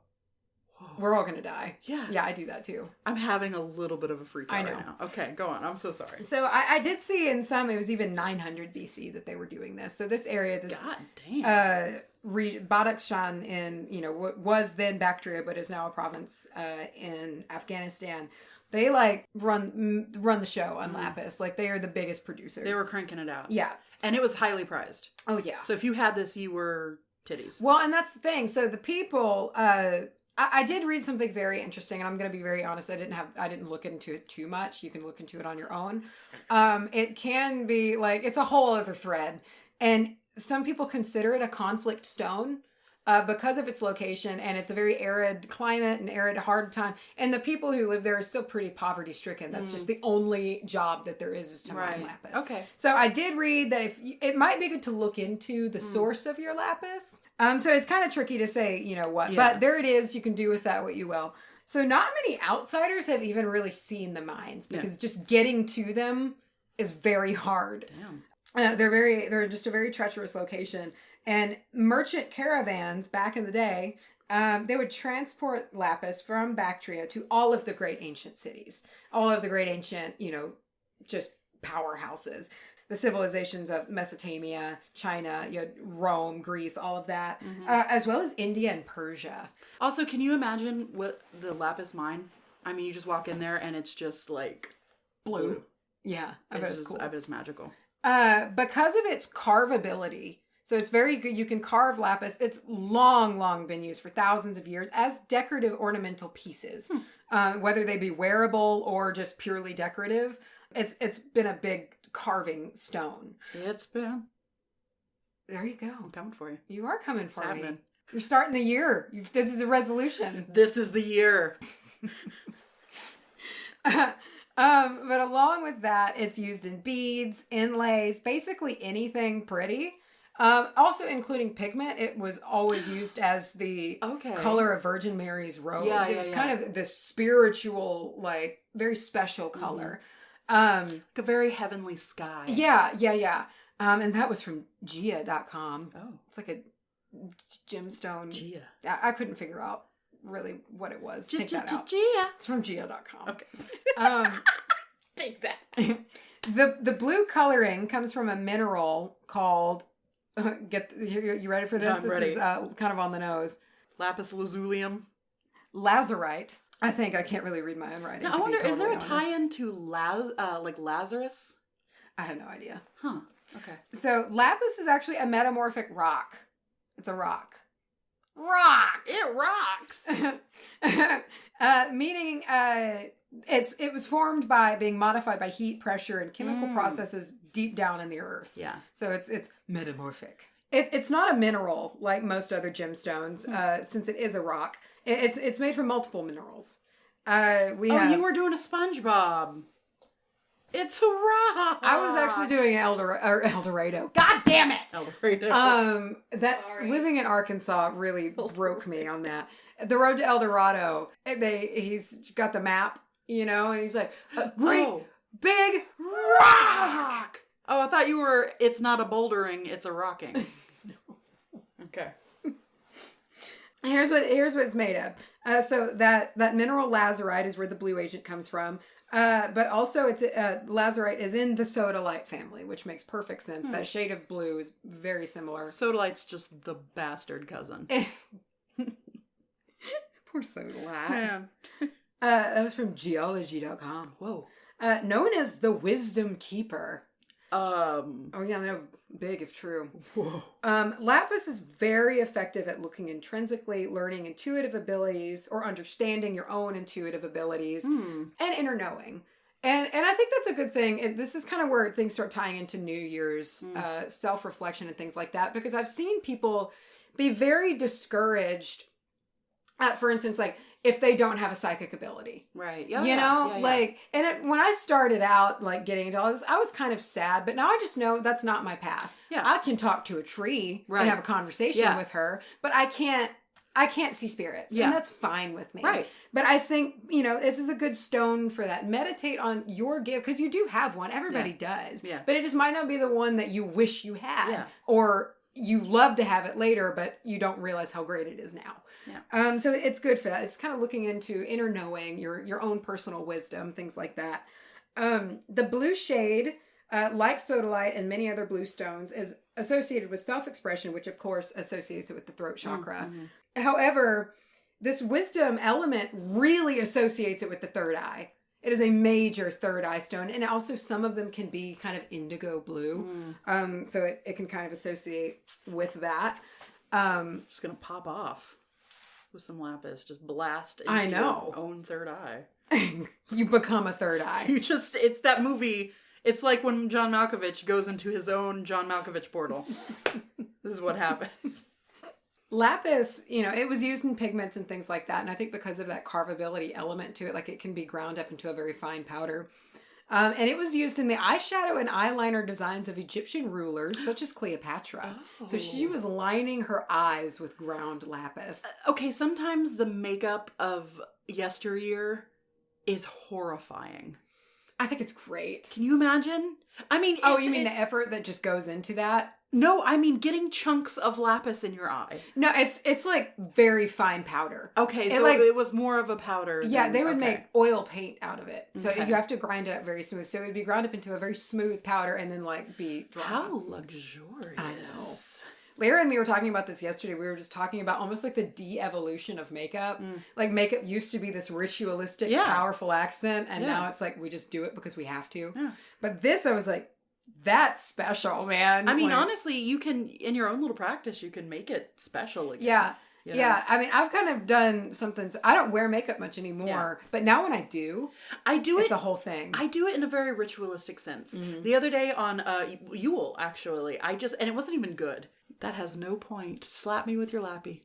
whoa. We're all going to die. Yeah. Yeah, I do that too. I'm having a little bit of a freak out right now. Okay, go on. I'm so sorry. So I did see in some, it was even 900 BC that they were doing this. So this area, God damn. Badakhshan in, was then Bactria, but is now a province in Afghanistan. They run the show on lapis. Like they are the biggest producers. They were cranking it out. Yeah. And it was highly prized. Oh yeah. So if you had this, you were titties. Well, and that's the thing. So the people, I did read something very interesting, and I'm going to be very honest. I didn't look into it too much. You can look into it on your own. It can be it's a whole other thread. And some people consider it a conflict stone because of its location, and it's a very arid climate and arid hard time. And the people who live there are still pretty poverty stricken. That's just the only job that there is to mine lapis. Okay. So I did read that it might be good to look into the source of your lapis. So it's kind of tricky to say, what, but there it is. You can do with that what you will. So not many outsiders have even really seen the mines because just getting to them is very hard. Damn. They're just a very treacherous location. And merchant caravans back in the day, they would transport lapis from Bactria to all of the great ancient cities, all of the great ancient, just powerhouses. The civilizations of Mesopotamia, China, Rome, Greece, all of that, as well as India and Persia. Also, can you imagine what the lapis mine? I mean, you just walk in there and it's just like blue. Yeah, I bet it's cool. I bet it's magical. Because of its carvability. So it's very good. You can carve lapis. It's long been used for thousands of years as decorative ornamental pieces, whether they be wearable or just purely decorative. It's been a big carving stone. It's been. There you go. I'm coming for you. You are coming for me. Happening. You're starting the year. This is a resolution. This is the year. But along with that, it's used in beads, inlays, basically anything pretty. Also including pigment. It was always used as the color of Virgin Mary's robe. It was kind of this spiritual, like, very special color. Like a very heavenly sky. Yeah. And that was from Gia.com. Oh. It's like a gemstone. Gia. I couldn't figure out really what it was. Take that out. Gia. It's from Gia.com. Okay. Take that. The blue coloring comes from a mineral called, you ready for this? I'm ready. This is kind of on the nose. Lapis Lazuli. Lazurite. I think I can't really read my own writing. Now, I wonder, is there a tie-in to like Lazarus? I have no idea. Huh. Okay. So lapis is actually a metamorphic rock. It's a rock. Rock! It rocks! Meaning it was formed by being modified by heat, pressure, and chemical processes deep down in the earth. Yeah. So it's metamorphic. It's not a mineral like most other gemstones, since it is a rock. It's made from multiple minerals. You were doing a SpongeBob. It's a rock. I was actually doing Eldorado. God damn it! Eldorado. Living in Arkansas really broke me on that. The road to Eldorado. He's got the map, and he's like, a great big rock. Oh, I thought you were. It's not a bouldering. It's a rocking. No. Okay. Here's what it's made of. So that mineral lazurite is where the blue agent comes from. But also it's lazurite is in the sodalite family, which makes perfect sense. That shade of blue is very similar. Sodalite's just the bastard cousin. Poor sodalite. Yeah. That was from geology.com. Whoa. Known as the wisdom keeper. Oh yeah, no, big if true. Whoa. Lapis is very effective at looking intrinsically, learning intuitive abilities, or understanding your own intuitive abilities, and inner knowing. And I think that's a good thing. This is kind of where things start tying into New Year's self-reflection and things like that, because I've seen people be very discouraged at, for instance, like, if they don't have a psychic ability. Right. When I started out, like, getting into all this, I was kind of sad, but now I just know that's not my path. Yeah. I can talk to a tree and have a conversation with her, but I can't see spirits. Yeah. And that's fine with me. Right. But I think, this is a good stone for that. Meditate on your gift, because you do have one. Everybody does. Yeah. But it just might not be the one that you wish you had. Yeah. Or you love to have it later, but you don't realize how great it is now. Yeah. So it's good for that. It's kind of looking into inner knowing, your own personal wisdom, things like that. The blue shade, like sodalite and many other blue stones, is associated with self-expression, which of course associates it with the throat chakra. Mm-hmm. However, this wisdom element really associates it with the third eye. It is a major third eye stone, and also some of them can be kind of indigo blue. So it can kind of associate with that. Just gonna pop off with some lapis, just blast into your own third eye. You become a third eye. It's that movie. It's like when John Malkovich goes into his own John Malkovich portal. This is what happens. Lapis, it was used in pigments and things like that. And I think because of that carvability element to it, like, it can be ground up into a very fine powder. And it was used in the eyeshadow and eyeliner designs of Egyptian rulers, such as Cleopatra. Oh. So she was lining her eyes with ground lapis. Okay, sometimes the makeup of yesteryear is horrifying. I think it's great. Can you imagine? I mean, you mean the effort that just goes into that? No, I mean getting chunks of lapis in your eye. No, it's like very fine powder. Okay, so it was more of a powder. Yeah, they would make oil paint out of it. So you have to grind it up very smooth. So it would be ground up into a very smooth powder and then, like, be drawn. How luxurious. I know. Lyra and me were talking about this yesterday. We were just talking about almost like the de-evolution of makeup. Like, makeup used to be this ritualistic, powerful accent, and now it's like we just do it because we have to. Yeah. But this, I was like, that's special, man. I mean, honestly, you can, in your own little practice, you can make it special again. Yeah. You know? Yeah, I mean, I've kind of done something. I don't wear makeup much anymore, but now when I do it's a whole thing. I do it in a very ritualistic sense. Mm-hmm. The other day on Yule, actually, and it wasn't even good. That has no point. Slap me with your lappy.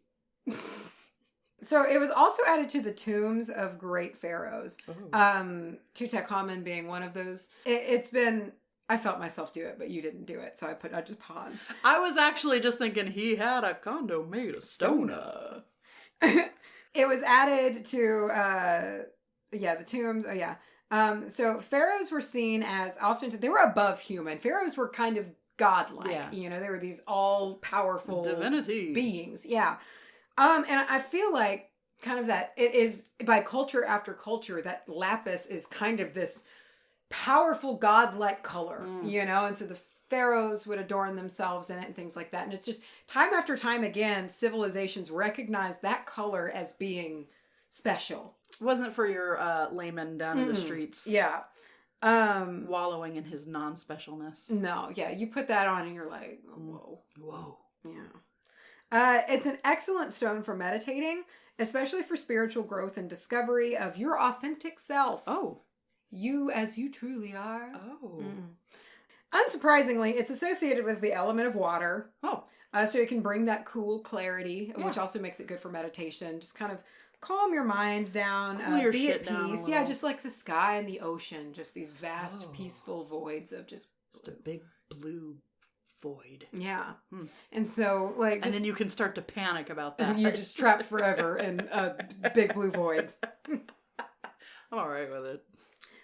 So it was also added to the tombs of great pharaohs. Oh. Tutankhamun being one of those. It's been. I felt myself do it, but you didn't do it, so I just paused. I was actually just thinking he had a condo made of stoner. It was added to, the tombs. Oh, yeah. So pharaohs were seen as they were above human. Pharaohs were kind of godlike. Yeah. You know, they were these all-powerful divinity beings. Yeah. And I feel like kind of that it is, by culture after culture, that lapis is kind of this powerful godlike color, you know, and so the pharaohs would adorn themselves in it and things like that. And it's just time after time again, civilizations recognize that color as being special. It wasn't for your layman down in the streets. Yeah. Wallowing in his non-specialness. No, yeah. You put that on and you're like, oh, whoa. Yeah. It's an excellent stone for meditating, especially for spiritual growth and discovery of your authentic self. Oh. You as you truly are. Oh. Unsurprisingly, it's associated with the element of water. Oh. So it can bring that cool clarity, which also makes it good for meditation. Just kind of calm your mind down, be at peace. Yeah, just like the sky and the ocean. Just these vast, peaceful voids of just a big blue void. Yeah. And so, like... and then you can start to panic about that. You're just trapped forever in a big blue void. I'm all right with it.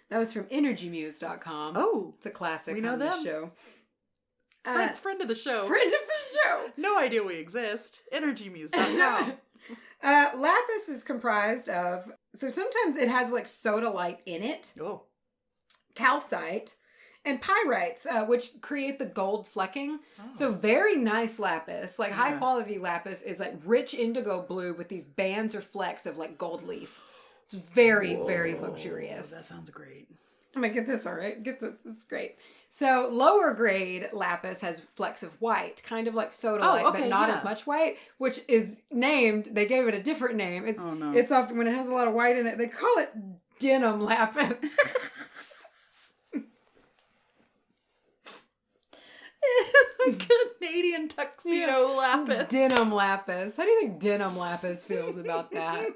That was from EnergyMuse.com. Oh. It's a classic. We know them. Show. Friend of the show. Friend of the show. No idea we exist. EnergyMuse.com. Lapis is comprised of... So sometimes it has like sodalite in it. Oh. Calcite. And pyrites, which create the gold flecking. Oh. So very nice lapis. Like high quality lapis is like rich indigo blue with these bands or flecks of like gold leaf. It's very, very luxurious. That sounds great. I'm going to get this, all right? Get this. This is great. So lower grade lapis has flecks of white, kind of like sodalite, but not as much white, which is named, they gave it a different name. It's often, when it has a lot of white in it, they call it denim lapis. Canadian tuxedo lapis. Denim lapis. How do you think denim lapis feels about that?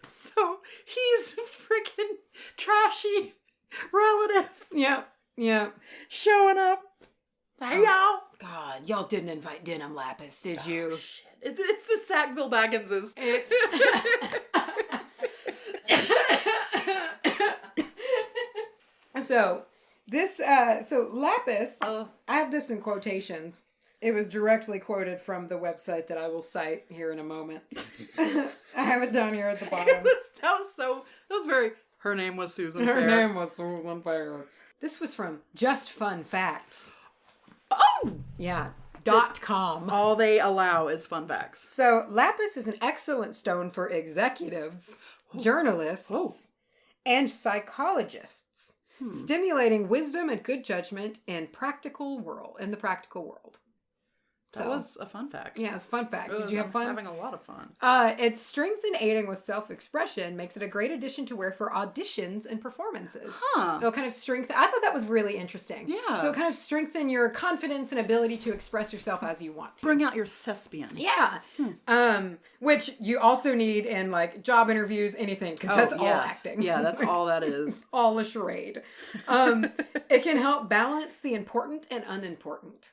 So he's freaking trashy relative. Yep. Showing up. Hey, y'all. God, y'all didn't invite denim lapis, did you? Oh, shit. It's the Sackville Bagginses. So lapis, I have this in quotations. It was directly quoted from the website that I will cite here in a moment. I have it down here at the bottom. Her name was Susan Fair. Fair. Her name was Susan Fair. This was from Just Fun Facts. Oh! Yeah. .com. All they allow is fun facts. So lapis is an excellent stone for executives, journalists, and psychologists, stimulating wisdom and good judgment in the practical world. That was a fun fact. Yeah, it's a fun fact. Did you have fun? Having a lot of fun. Its strength in aiding with self-expression makes it a great addition to wear for auditions and performances. It'll kind of strengthen... I thought that was really interesting. Yeah. So it'll kind of strengthen your confidence and ability to express yourself as you want to. Bring out your thespian. Yeah. Which you also need in like job interviews, anything, because that's all acting. Yeah, that's all that is. All a charade. It can help balance the important and unimportant.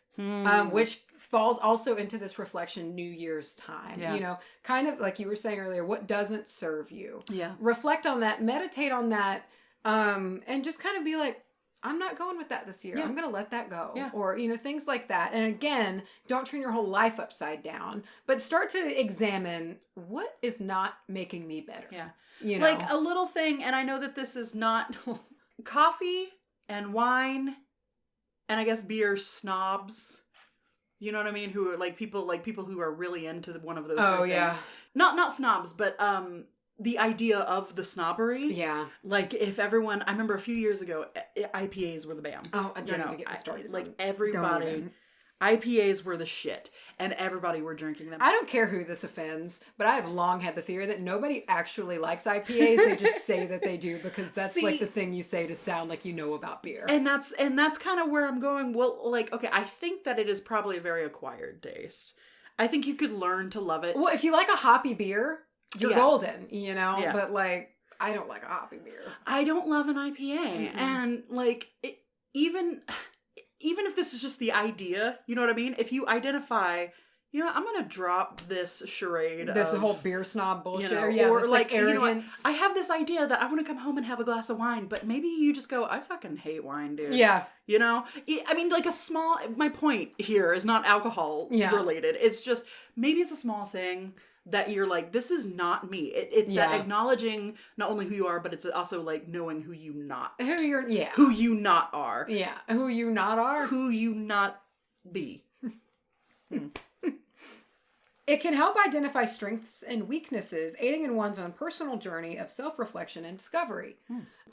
Which falls also into this reflection New Year's time. Yeah. You know, kind of like you were saying earlier, what doesn't serve you? Yeah. Reflect on that, meditate on that, and just kind of be like, I'm not going with that this year. Yeah. I'm going to let that go. Yeah. Or, you know, things like that. And again, don't turn your whole life upside down, but start to examine what is not making me better. Yeah. You know? Like a little thing, and I know that this is not coffee and wine and I guess beer snobs. You know what I mean? Who are like people who are really into one of those. Oh, yeah. Not snobs, but the idea of the snobbery. Yeah. Like if everyone, I remember a few years ago, IPAs were the bam. Oh, I don't even get me started. Like everybody, IPAs were the shit, and everybody were drinking them. I don't care who this offends, but I have long had the theory that nobody actually likes IPAs. They just say that they do because that's like the thing you say to sound like you know about beer. And that's kind of where I'm going. Well, like, okay, I think that it is probably a very acquired taste. I think you could learn to love it. Well, if you like a hoppy beer, you're golden, you know? Yeah. But, like, I don't like a hoppy beer. I don't love an IPA. Mm-mm. And, like, even if this is just the idea, you know what I mean? If you identify, you know, I'm going to drop this charade this whole beer snob bullshit. You know, or this, like arrogance. You know, I have this idea that I want to come home and have a glass of wine, but maybe you just go, I fucking hate wine, dude. Yeah. You know? I mean, like my point here is not alcohol related. It's just, maybe it's a small thing that you're like, this is not me. It's that acknowledging not only who you are, but it's also like knowing who you not. Who you not are. Yeah. Who you not are. Who you not be. It can help identify strengths and weaknesses, aiding in one's own personal journey of self-reflection and discovery.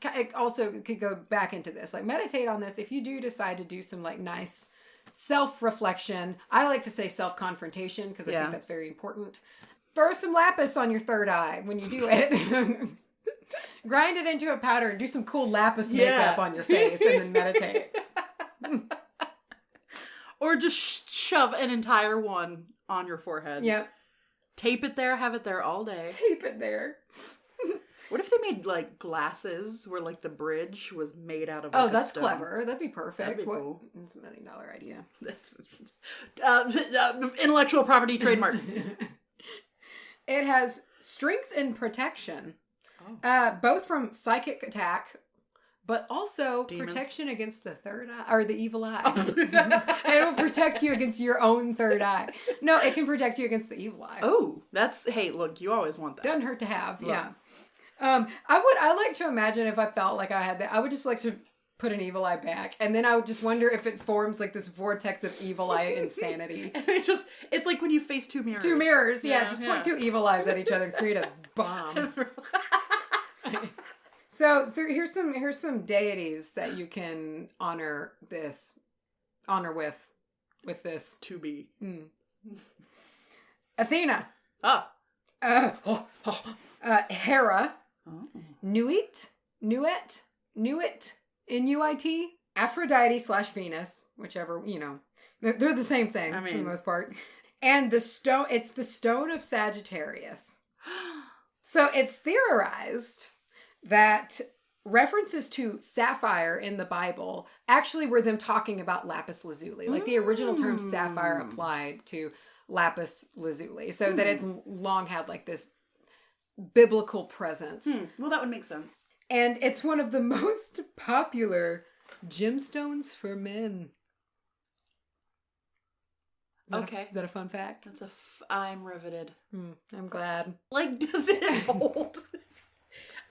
It also could go back into this. Like, meditate on this. If you do decide to do some, like, nice self-reflection, I like to say self-confrontation because I think that's very important. Throw some lapis on your third eye when you do it. Grind it into a powder and do some cool lapis makeup on your face and then meditate. Or just shove an entire one on your forehead. Yep. Tape it there, have it there all day. Tape it there. What if they made, like, glasses where, like, the bridge was made out of, like, that's clever. That'd be perfect. That'd be cool. It's $1 million idea. That's intellectual property trademark. It has strength and protection, both from psychic attack, but also demons. Protection against the third eye, or the evil eye. It'll protect you against your own third eye. No, it can protect you against the evil eye. Oh, hey, look, you always want that. Doesn't hurt to have, yeah. I like to imagine if I felt like I had that, I would just like to put an evil eye back, and then I would just wonder if it forms like this vortex of evil eye insanity. It's like when you face two mirrors. Two mirrors, just point two evil eyes at each other and create a bomb. So here's some deities that you can honor with this. To be. Athena. Hera. Nuit. Inuit. Aphrodite/Venus, whichever, you know. They're the same thing for the most part. And it's the stone of Sagittarius. So it's theorized that references to sapphire in the Bible actually were them talking about lapis lazuli. Like the original term sapphire applied to lapis lazuli. So that it's long had like this biblical presence. Well, that would make sense. And it's one of the most popular gemstones for men. Is that a fun fact? I'm riveted. I'm glad. Like, does it hold?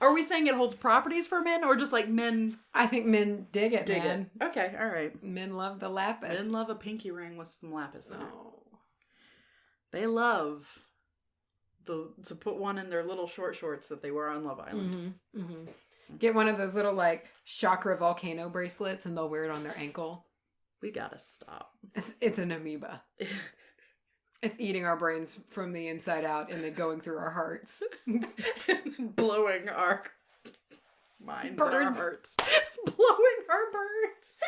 Are we saying it holds properties for men or just like men? I think men dig it, man. Okay, all right. Men love the lapis. Men love a pinky ring with some lapis in it. They love to put one in their little short shorts that they wear on Love Island. Get one of those little like chakra volcano bracelets and they'll wear it on their ankle. We gotta stop. It's an amoeba. It's eating our brains from the inside out and then going through our hearts. Blowing our minds birds. And our hearts. Blowing our birds.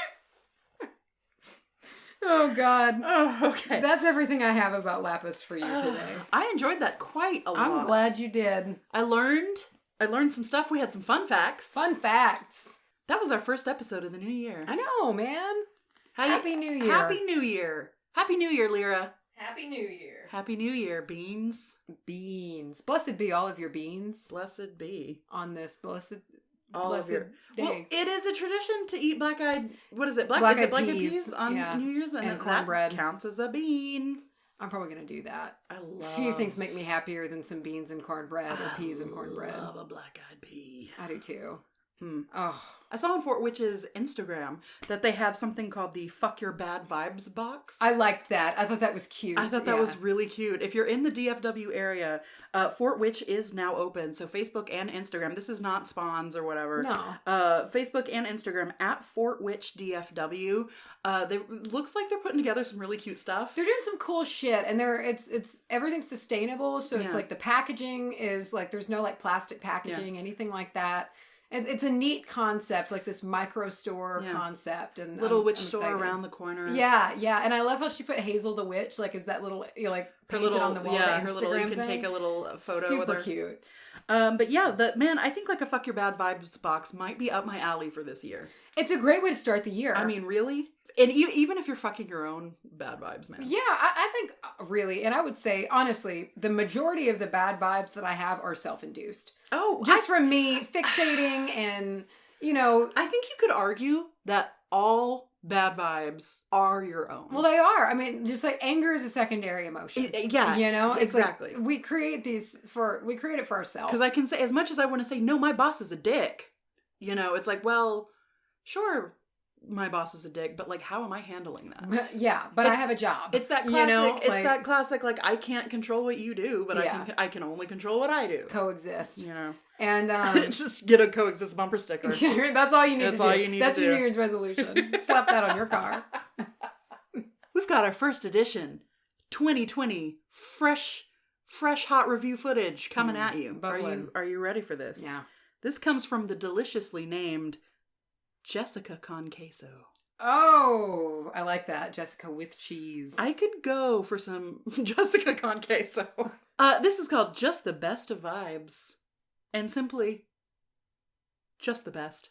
Oh, God. Oh, okay. That's everything I have about lapis for you today. I enjoyed that quite a lot. I'm glad you did. I learned some stuff. We had some fun facts. Fun facts. That was our first episode of the new year. I know, man. Happy New Year. Happy New Year. Happy New Year, Lyra. Happy New Year. Happy New Year, beans. Beans. Blessed be all of your beans. Blessed be. On this blessed day. Well, it is a tradition to eat black-eyed, what is it? Black-eyed peas on New Year's. And cornbread. That counts as a bean. I'm probably going to do that. A few things make me happier than some beans and cornbread or peas and cornbread. I love a black-eyed pea. I do too. Oh. I saw on Fort Witch's Instagram that they have something called the Fuck Your Bad Vibes box. I liked that. I thought that was cute. I thought that was really cute. If you're in the DFW area, Fort Witch is now open. So Facebook and Instagram. This is not spawns or whatever. No. Facebook and Instagram at Fort Witch DFW. Looks like they're putting together some really cute stuff. They're doing some cool shit, and it's everything's sustainable. So it's like the packaging is like there's no like plastic packaging, anything like that. It's a neat concept, like this micro store concept, and little witch store around the corner. Yeah, yeah, and I love how she put Hazel the witch, like is that little like painted on the wall. Yeah, the her Instagram little. You can thing. take a little photo with her. Super cute. But yeah, I think like a Fuck Your Bad Vibes box might be up my alley for this year. It's a great way to start the year. I mean, really? And even if you're fucking your own bad vibes, man. Yeah, I think really, and I would say, honestly, the majority of the bad vibes that I have are self-induced. Oh. Just from me fixating and, I think you could argue that all bad vibes are your own. Well, they are. I mean, just like anger is a secondary emotion. Yeah. It's exactly. Like we create it for ourselves. Because I can say, as much as I want to say, no, my boss is a dick. It's like, well, sure, my boss is a dick, but like, how am I handling that? Yeah, but I have a job. It's that classic. That classic. Like, I can't control what you do, but I can only control what I do. Coexist. And And just get a coexist bumper sticker. That's all you need to do. That's all you need That's to do. your New Year's resolution. Slap that on your car. We've got our first edition, 2020 fresh hot review footage coming at you. Are you ready for this? Yeah. This comes from the deliciously named Jessica Con Queso. Oh, I like that. Jessica with cheese. I could go for some Jessica Con Queso. This is called Just the Best of Vibes. And simply, just the best.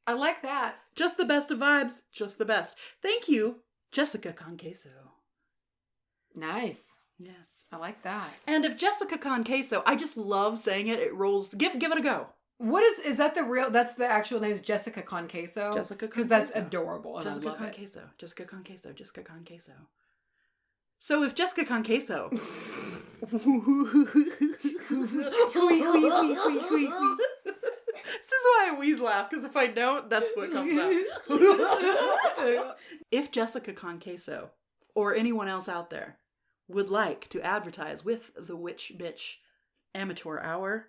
I like that. Just the best of vibes. Just the best. Thank you, Jessica Con Queso. Nice. Yes. I like that. And if Jessica Con Queso, I just love saying it. It rolls. Give it a go. What is that that's the actual name is Jessica Con Queso? Jessica Con Queso. Because that's adorable. And Jessica I love Con it. Queso. Jessica Con Queso. Jessica Con Queso. So if Jessica Con Queso. This is why I wheeze laugh, because if I don't, that's what comes out. If Jessica Con Queso, or anyone else out there, would like to advertise with the Witch Bitch Amateur Hour,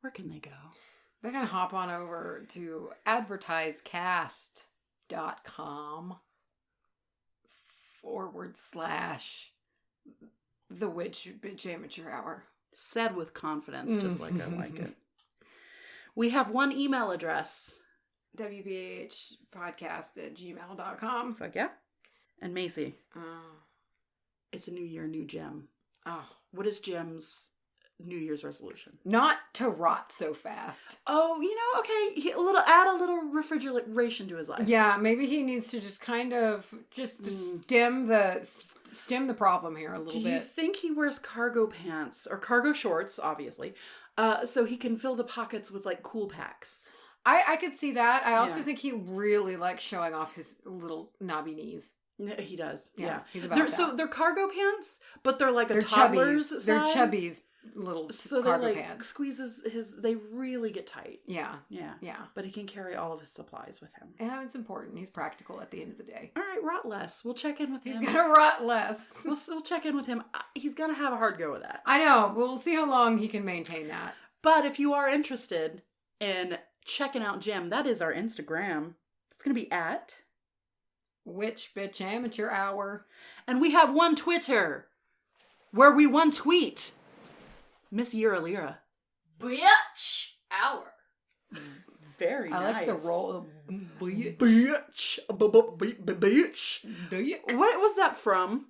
where can they go? They're going to hop on over to advertisecast.com / the Witch Bitch Amateur Hour. Said with confidence, just like I like it. We have one email address. wbahpodcast@gmail.com. Fuck yeah. And Macy, it's a new year, new gem. Oh. What is Jem's New Year's resolution? Not to rot so fast. Oh, okay. Add a little refrigeration to his life. Yeah, maybe he needs to just kind of stem the problem here a little bit. Do you think he wears cargo pants or cargo shorts, obviously, so he can fill the pockets with like cool packs? I could see that. I also think he really likes showing off his little knobby knees. He does. Yeah. He's about that. So they're cargo pants, but they're like a toddler's size. They're chubby's little cargo pants. Squeezes they really get tight. Yeah. Yeah. But he can carry all of his supplies with him. Yeah, it's important. He's practical at the end of the day. All right, rot less. We'll check in with him. He's gonna rot less. We'll check in with him. He's gonna have a hard go with that. I know. We'll see how long he can maintain that. But if you are interested in checking out Jem, that is our Instagram. It's gonna be at Witch Bitch Amateur Hour. And we have one Twitter where we one tweet Miss Yira Lira. Bitch Hour. Very nice. I like the roll. Bitch. Bitch. What was that from?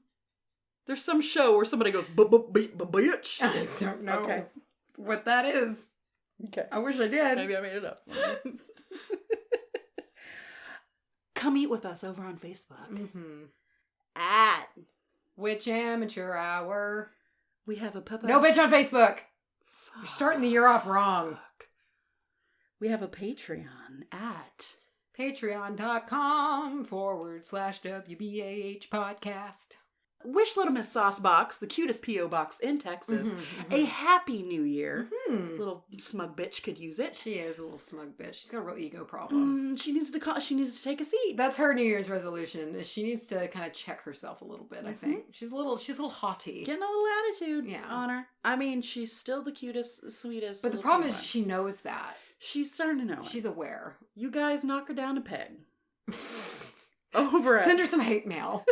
There's some show where somebody goes bitch. I don't know what that is. Okay. I wish I did. Maybe I made it up. Come eat with us over on Facebook. Mm-hmm. At Witch Amateur Hour. We have a No bitch on Facebook. You're starting the year off wrong. We have a Patreon at patreon.com / WBAH podcast. wish Little Miss Saucebox, the cutest P.O. box in Texas, a happy new year. Little smug bitch could use it. She is a little smug bitch. She's got a real ego problem. She needs to take a seat. That's her New Year's resolution. Is she needs to kind of check herself a little bit, I think. She's a little haughty. Getting a little attitude on her. I mean, she's still the cutest, sweetest. But the problem is she knows that. She's starting to know She's aware. You guys knock her down a peg. Over it. Send her some hate mail.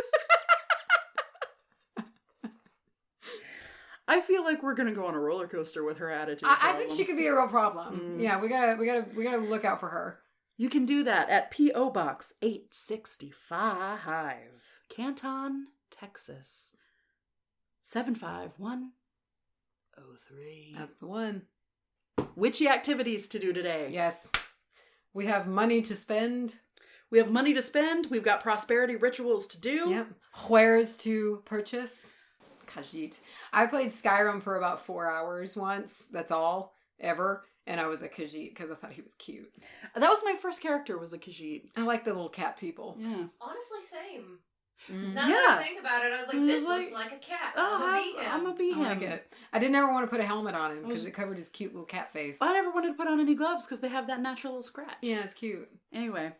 I feel like we're gonna go on a roller coaster with her attitude. I think she could be a real problem. Yeah, we gotta look out for her. You can do that at P.O. Box 865, Canton, Texas 75103. That's the one. Witchy activities to do today. Yes, we have money to spend. We have money to spend. We've got prosperity rituals to do. Yep. Wares to purchase. Khajiit. I played Skyrim for about 4 hours once. That's all. Ever. And I was a Khajiit because I thought he was cute. That was my first character, was a Khajiit. I like the little cat people. Yeah. Honestly, same. Mm. Now that I think about it, I was like, this looks like a cat. Oh, I'm gonna be him. I like it. I didn't ever want to put a helmet on him because it covered his cute little cat face. I never wanted to put on any gloves because they have that natural little scratch. Yeah, it's cute. Anyway.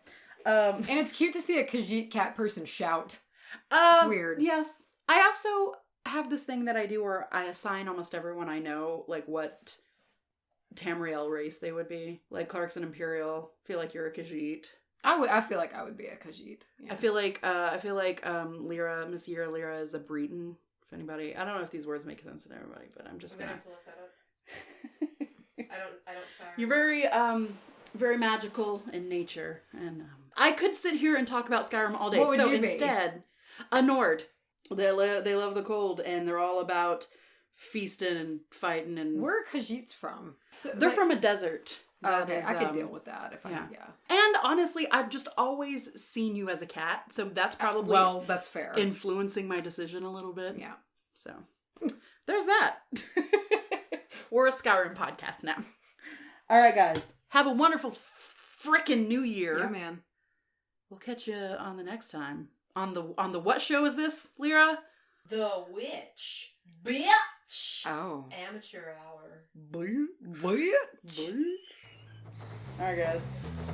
And it's cute to see a Khajiit cat person shout. It's weird. Yes. I also have this thing that I do where I assign almost everyone I know, like, what Tamriel race they would be. Like, Clarkson Imperial. Feel like you're a Khajiit. I feel like I would be a Khajiit. Yeah. I feel like Lyra, Miss Lyra is a Breton. If anybody, I don't know if these words make sense to everybody, but I'm just gonna gonna have to look that up. I don't spare. You're very magical in nature, and I could sit here and talk about Skyrim all day. What would so you be? Instead, a Nord. They love the cold, and they're all about feasting and fighting. And where are Khajiits from? So, they're from a desert. Okay, I could deal with that if yeah. yeah. And honestly, I've just always seen you as a cat, so that's probably that's fair. Influencing my decision a little bit. Yeah. So there's that. We're a Skyrim podcast now. All right, guys. Have a wonderful frickin' New Year. Yeah, man. We'll catch you on the next time. On the what show is this, Lyra? The Witch. Bitch. Oh. Amateur hour. Bitch. All right, guys.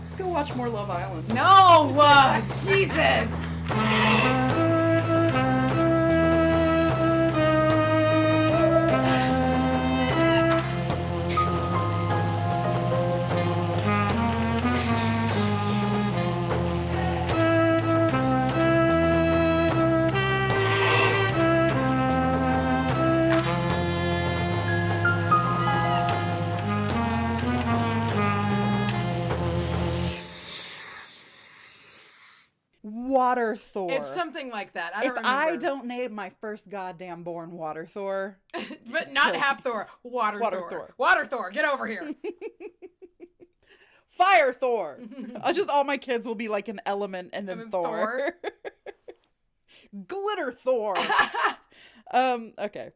Let's go watch more Love Island. No! Jesus! Water Thor. It's something like that. I if don't remember. I don't name my first goddamn born Water Thor. But not half Thor. Water Thor. Water Thor, get over here. Fire Thor. Just all my kids will be like an element and then Thor. Glitter Thor. Okay.